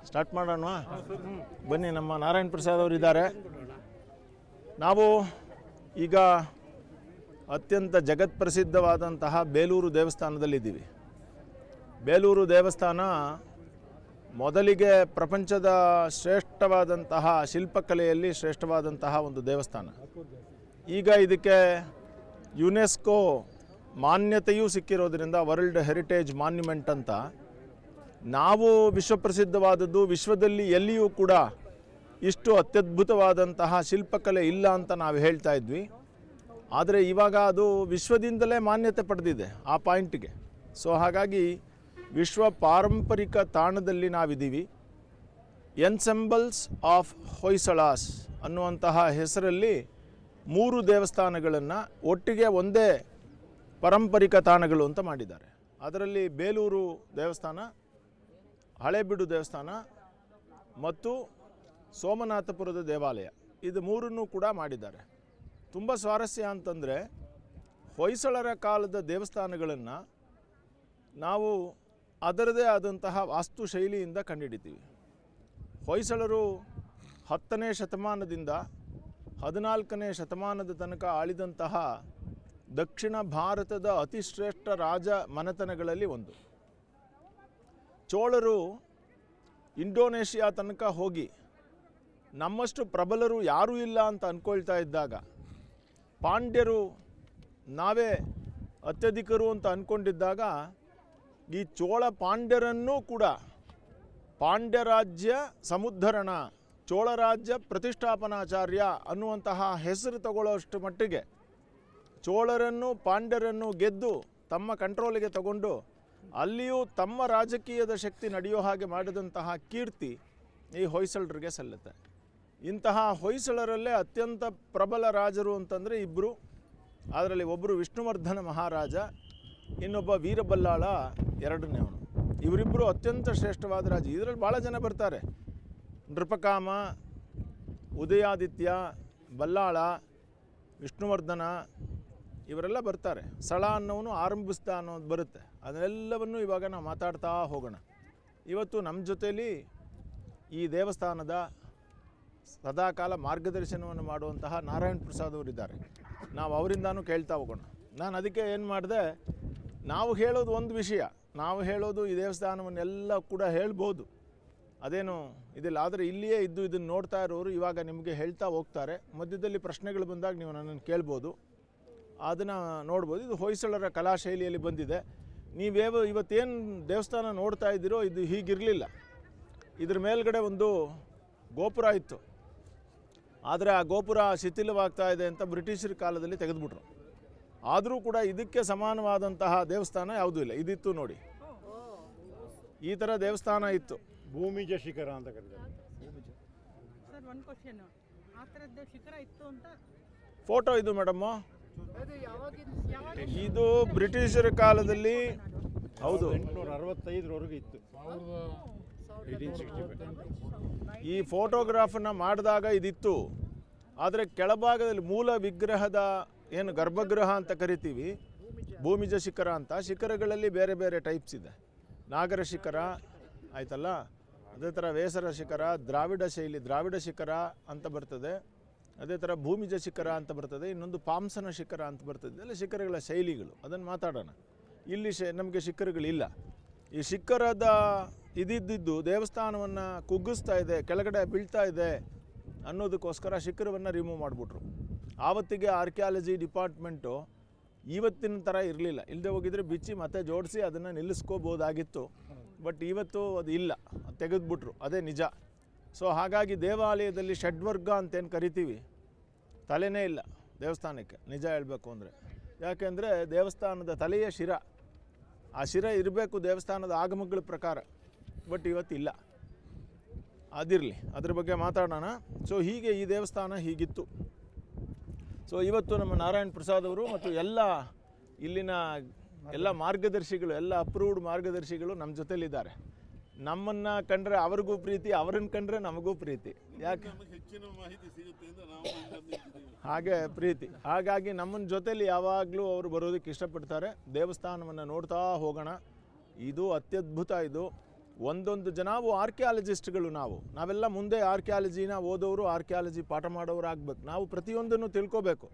ಸ್ಟಾರ್ಟ್ ಮಾಡೋಣ. ಬನ್ನಿ, ನಮ್ಮ ನಾರಾಯಣ ಪ್ರಸಾದ್ ಅವರು ಇದ್ದಾರೆ. ನಾವು ಈಗ ಅತ್ಯಂತ ಜಗತ್ಪ್ರಸಿದ್ಧವಾದಂತಹ ಬೇಲೂರು ದೇವಸ್ಥಾನದಲ್ಲಿದ್ದೀವಿ. ಬೇಲೂರು ದೇವಸ್ಥಾನ ಮೊದಲಿಗೆ ಪ್ರಪಂಚದ ಶ್ರೇಷ್ಠವಾದಂತಹ ಶಿಲ್ಪಕಲೆಯಲ್ಲಿ ಶ್ರೇಷ್ಠವಾದಂತಹ ಒಂದು ದೇವಸ್ಥಾನ. ಈಗ ಇದಕ್ಕೆ ಯುನೆಸ್ಕೋ ಮಾನ್ಯತೆಯೂ ಸಿಕ್ಕಿರೋದ್ರಿಂದ ವರ್ಲ್ಡ್ ಹೆರಿಟೇಜ್ ಮಾನ್ಯುಮೆಂಟ್ ಅಂತ. ನಾವು ವಿಶ್ವಪ್ರಸಿದ್ಧವಾದದ್ದು, ವಿಶ್ವದಲ್ಲಿ ಎಲ್ಲಿಯೂ ಕೂಡ ಇಷ್ಟು ಅತ್ಯದ್ಭುತವಾದಂತಹ ಶಿಲ್ಪಕಲೆ ಇಲ್ಲ ಅಂತ ನಾವು ಹೇಳ್ತಾ ಇದ್ವಿ. ಆದರೆ ಇವಾಗ ಅದು ವಿಶ್ವದಿಂದಲೇ ಮಾನ್ಯತೆ ಪಡೆದಿದೆ ಆ ಪಾಯಿಂಟಿಗೆ. ಸೊ ಹಾಗಾಗಿ ವಿಶ್ವ ಪಾರಂಪರಿಕ ತಾಣದಲ್ಲಿ ನಾವಿದ್ದೀವಿ. ಎನ್ಸೆಂಬಲ್ಸ್ ಆಫ್ ಹೊಯ್ಸಳಾಸ್ ಅನ್ನುವಂತಹ ಹೆಸರಲ್ಲಿ 3 ದೇವಸ್ಥಾನಗಳನ್ನು ಒಟ್ಟಿಗೆ ಒಂದೇ ಪಾರಂಪರಿಕ ತಾಣಗಳು ಅಂತ ಮಾಡಿದ್ದಾರೆ. ಅದರಲ್ಲಿ ಬೇಲೂರು ದೇವಸ್ಥಾನ, ಹಳೇಬೀಡು ದೇವಸ್ಥಾನ ಮತ್ತು ಸೋಮನಾಥಪುರದ ದೇವಾಲಯ, ಇದು 3 ಕೂಡ ಮಾಡಿದ್ದಾರೆ. ತುಂಬ ಸ್ವಾರಸ್ಯ ಅಂತಂದರೆ, ಹೊಯ್ಸಳರ ಕಾಲದ ದೇವಸ್ಥಾನಗಳನ್ನು ನಾವು ಅದರದೇ ಆದಂತಹ ವಾಸ್ತುಶೈಲಿಯಿಂದ ಕಂಡುಹಿಡಿತೀವಿ. ಹೊಯ್ಸಳರು 10ನೇ ಶತಮಾನದಿಂದ 14ನೇ ಶತಮಾನದ ತನಕ ಆಳಿದಂತಹ ದಕ್ಷಿಣ ಭಾರತದ ಅತಿಶ್ರೇಷ್ಠ ರಾಜ ಮನೆತನಗಳಲ್ಲಿ ಒಂದು. ಚೋಳರು ಇಂಡೋನೇಷ್ಯಾ ತನಕ ಹೋಗಿ ನಮ್ಮಷ್ಟು ಪ್ರಬಲರು ಯಾರೂ ಇಲ್ಲ ಅಂತ ಅಂದ್ಕೊಳ್ತಾ ಇದ್ದಾಗ, ಪಾಂಡ್ಯರು ನಾವೇ ಅತ್ಯಧಿಕರು ಅಂತ ಅಂದ್ಕೊಂಡಿದ್ದಾಗ, ಈ ಚೋಳ ಪಾಂಡ್ಯರನ್ನೂ ಕೂಡ ಪಾಂಡ್ಯರಾಜ್ಯ ಸಮುದ್ಧರಣ, ಚೋಳರಾಜ್ಯ ಪ್ರತಿಷ್ಠಾಪನಾಚಾರ್ಯ ಅನ್ನುವಂತಹ ಹೆಸರು ತಗೊಳ್ಳೋಷ್ಟು ಮಟ್ಟಿಗೆ ಚೋಳರನ್ನು ಪಾಂಡ್ಯರನ್ನು ಗೆದ್ದು ತಮ್ಮ ಕಂಟ್ರೋಲಿಗೆ ತಗೊಂಡು ಅಲ್ಲಿಯೂ ತಮ್ಮ ರಾಜಕೀಯದ ಶಕ್ತಿ ನಡೆಯೋ ಹಾಗೆ ಮಾಡಿದಂತಹ ಕೀರ್ತಿ ಈ ಹೊಯ್ಸಳರಿಗೆ ಸಲ್ಲುತ್ತೆ. ಇಂತಹ ಹೊಯ್ಸಳರಲ್ಲೇ ಅತ್ಯಂತ ಪ್ರಬಲ ರಾಜರು ಅಂತಂದರೆ ಇಬ್ಬರು. ಅದರಲ್ಲಿ ಒಬ್ಬರು ವಿಷ್ಣುವರ್ಧನ ಮಹಾರಾಜ, ಇನ್ನೊಬ್ಬ ವೀರಬಲ್ಲಾಳ ಎರಡನೇವನು. ಇವರಿಬ್ಬರು ಅತ್ಯಂತ ಶ್ರೇಷ್ಠವಾದ ರಾಜ. ಇದರಲ್ಲಿ ಭಾಳ ಜನ ಬರ್ತಾರೆ. ನೃಪಕಾಮ, ಉದಯಾದಿತ್ಯ, ಬಲ್ಲಾಳ, ವಿಷ್ಣುವರ್ಧನ ಇವರೆಲ್ಲ ಬರ್ತಾರೆ. ಸ್ಥಳ ಅನ್ನೋನು ಆರಂಭಿಸ್ತ ಅನ್ನೋದು ಬರುತ್ತೆ. ಅದನ್ನೆಲ್ಲವನ್ನು ಇವಾಗ ನಾವು ಮಾತಾಡ್ತಾ ಹೋಗೋಣ. ಇವತ್ತು ನಮ್ಮ ಜೊತೇಲಿ ಈ ದೇವಸ್ಥಾನದ ಸದಾಕಾಲ ಮಾರ್ಗದರ್ಶನವನ್ನು ಮಾಡುವಂತಹ ನಾರಾಯಣ ಪ್ರಸಾದ್ ಅವರಿದ್ದಾರೆ. ನಾವು ಅವರಿಂದಾನು ಕೇಳ್ತಾ ಹೋಗೋಣ. ನಾನು ಅದಕ್ಕೆ ಏನು ಮಾಡಿದೆ, ನಾವು ಹೇಳೋದು ಒಂದು ವಿಷಯ, ನಾವು ಹೇಳೋದು ಈ ದೇವಸ್ಥಾನವನ್ನೆಲ್ಲ ಕೂಡ ಹೇಳ್ಬೋದು, ಅದೇನು ಇದಿಲ್ಲ. ಆದರೆ ಇಲ್ಲಿಯೇ ಇದ್ದು ಇದನ್ನು ನೋಡ್ತಾ ಇರೋರು ಇವಾಗ ನಿಮಗೆ ಹೇಳ್ತಾ ಹೋಗ್ತಾರೆ. ಮಧ್ಯದಲ್ಲಿ ಪ್ರಶ್ನೆಗಳು ಬಂದಾಗ ನೀವು ನನ್ನನ್ನು ಕೇಳ್ಬೋದು, ಅದನ್ನು ನೋಡ್ಬೋದು. ಇದು ಹೊಯ್ಸಳರ ಕಲಾಶೈಲಿಯಲ್ಲಿ ಬಂದಿದೆ. ಇವತ್ತೇನು ದೇವಸ್ಥಾನ ನೋಡ್ತಾ ಇದ್ದೀರೋ ಇದು ಹೀಗಿರಲಿಲ್ಲ. ಇದ್ರ ಮೇಲ್ಗಡೆ ಒಂದು ಗೋಪುರ ಇತ್ತು, ಆದರೆ ಆ ಗೋಪುರ ಶಿಥಿಲವಾಗ್ತಾ ಇದೆ ಅಂತ ಬ್ರಿಟಿಷರ ಕಾಲದಲ್ಲಿ ತೆಗೆದುಬಿಟ್ರು. ಆದರೂ ಕೂಡ ಇದಕ್ಕೆ ಸಮಾನವಾದಂತಹ ದೇವಸ್ಥಾನ ಯಾವುದೂ ಇಲ್ಲ. ಇದಿತ್ತು ನೋಡಿ, ಈ ಥರ ದೇವಸ್ಥಾನ ಇತ್ತು. ಭೂಮಿಜ ಶಿಖರ ಅಂತ ಕರೀತಾರೆ. ಸರ್, ಒಂದು ಕ್ವಶನ್, ಆ ಥರದ್ದು ಶಿಖರ ಇತ್ತು ಅಂತ ಫೋಟೋ ಇದು ಮೇಡಮ್ಮು. ಇದು ಬ್ರಿಟಿಷರ ಕಾಲದಲ್ಲಿ, ಹೌದು, 865ರವರೆಗೆ ಇತ್ತು. ಈ ಫೋಟೋಗ್ರಾಫನ್ನು ಮಾಡಿದಾಗ ಇದಿತ್ತು. ಆದರೆ ಕೆಳಭಾಗದಲ್ಲಿ ಮೂಲ ವಿಗ್ರಹದ ಏನು ಗರ್ಭಗೃಹ ಅಂತ ಕರಿತೀವಿ, ಭೂಮಿಜ ಶಿಖರ ಅಂತ, ಶಿಖರಗಳಲ್ಲಿ ಬೇರೆ ಬೇರೆ ಟೈಪ್ಸ್ ಇದೆ. ನಾಗರ ಶಿಖರ ಆಯ್ತಲ್ಲ, ಅದೇ ಥರ ವೇಸರ ಶಿಖರ, ದ್ರಾವಿಡ ಶೈಲಿ ದ್ರಾವಿಡ ಶಿಖರ ಅಂತ ಬರ್ತದೆ, ಅದೇ ಥರ ಭೂಮಿಜ ಶಿಖರ ಅಂತ ಬರ್ತದೆ, ಇನ್ನೊಂದು ಪಾಂಸನ ಶಿಖರ ಅಂತ ಬರ್ತದೆ. ಎಲ್ಲ ಶಿಖರಗಳ ಶೈಲಿಗಳು, ಅದನ್ನು ಮಾತಾಡೋಣ. ಇಲ್ಲಿ ನಮಗೆ ಶಿಖರಗಳಿಲ್ಲ. ಈ ಶಿಖರದ ಇದಿದ್ದು ದೇವಸ್ಥಾನವನ್ನು ಕುಗ್ಗಿಸ್ತಾ ಇದೆ, ಕೆಳಗಡೆ ಬೀಳ್ತಾ ಇದೆ ಅನ್ನೋದಕ್ಕೋಸ್ಕರ ಶಿಖರವನ್ನು ರಿಮೂವ್ ಮಾಡಿಬಿಟ್ರು. ಆವತ್ತಿಗೆ ಆರ್ಕಿಯಾಲಜಿ ಡಿಪಾರ್ಟ್ಮೆಂಟು ಇವತ್ತಿನ ಥರ ಇರಲಿಲ್ಲ. ಇಲ್ಲದೆ ಹೋಗಿದ್ರೆ ಬಿಚ್ಚಿ ಮತ್ತೆ ಜೋಡಿಸಿ ಅದನ್ನು ನಿಲ್ಲಿಸ್ಕೋಬೋದಾಗಿತ್ತು. ಬಟ್ ಇವತ್ತು ಅದು ಇಲ್ಲ, ತೆಗೆದುಬಿಟ್ರು, ಅದೇ ನಿಜ. ಸೊ ಹಾಗಾಗಿ ದೇವಾಲಯದಲ್ಲಿ ಷಡ್ವರ್ಗ ಅಂತೇನು ಕರಿತೀವಿ, ತಲೆನೇ ಇಲ್ಲ ದೇವಸ್ಥಾನಕ್ಕೆ, ನಿಜ ಹೇಳಬೇಕು ಅಂದರೆ. ಯಾಕೆಂದರೆ ದೇವಸ್ಥಾನದ ತಲೆಯ ಶಿರ, ಆ ಶಿರ ಇರಬೇಕು ದೇವಸ್ಥಾನದ ಆಗಮಗಳ ಪ್ರಕಾರ, ಬಟ್ ಇವತ್ತಿಲ್ಲ. ಅದಿರಲಿ, ಅದ್ರ ಬಗ್ಗೆ ಮಾತಾಡೋಣ. ಸೊ ಹೀಗೆ ಈ ದೇವಸ್ಥಾನ ಹೀಗಿತ್ತು. ಸೊ ಇವತ್ತು ನಮ್ಮ ನಾರಾಯಣ ಪ್ರಸಾದ್ ಅವರು ಮತ್ತು ಎಲ್ಲ ಇಲ್ಲಿನ ಎಲ್ಲ ಮಾರ್ಗದರ್ಶಿಗಳು, ಎಲ್ಲ ಅಪ್ರೂವ್ಡ್ ಮಾರ್ಗದರ್ಶಿಗಳು ನಮ್ಮ ಜೊತೆಲಿದ್ದಾರೆ. ನಮ್ಮನ್ನು ಕಂಡ್ರೆ ಅವ್ರಿಗೂ ಪ್ರೀತಿ, ಅವರನ್ನು ಕಂಡ್ರೆ ನಮಗೂ ಪ್ರೀತಿ. ಯಾಕೆ ಹಾಗೆ ಪ್ರೀತಿ, ಹಾಗಾಗಿ ನಮ್ಮನ್ನ ಜೊತೇಲಿ ಯಾವಾಗಲೂ ಅವರು ಬರೋದಕ್ಕೆ ಇಷ್ಟಪಡ್ತಾರೆ. ದೇವಸ್ಥಾನವನ್ನು ನೋಡ್ತಾ ಹೋಗೋಣ. ಇದು ಅತ್ಯದ್ಭುತ. ಇದು ಒಂದೊಂದು ನಾವು ಆರ್ಕಿಯಾಲಜಿಸ್ಟ್ಗಳು, ನಾವೆಲ್ಲ ಮುಂದೆ ಆರ್ಕಿಯಾಲಜಿನ ಓದೋರು, ಆರ್ಕಿಯಾಲಜಿ ಪಾಠ ಮಾಡೋರು ಆಗಬೇಕು. ನಾವು ಪ್ರತಿಯೊಂದನ್ನು ತಿಳ್ಕೋಬೇಕು.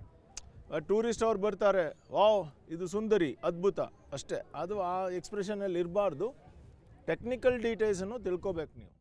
ಟೂರಿಸ್ಟ್ ಅವ್ರು ಬರ್ತಾರೆ, ವಾವ್ ಇದು ಸುಂದರಿ ಅದ್ಭುತ ಅಷ್ಟೇ, ಅದು ಆ ಎಕ್ಸ್ಪ್ರೆಷನಲ್ಲಿ ಇರಬಾರ್ದು. ಟೆಕ್ನಿಕಲ್ ಡೀಟೇಲ್ಸನ್ನು ತಿಳ್ಕೋಬೇಕು ನೀವು.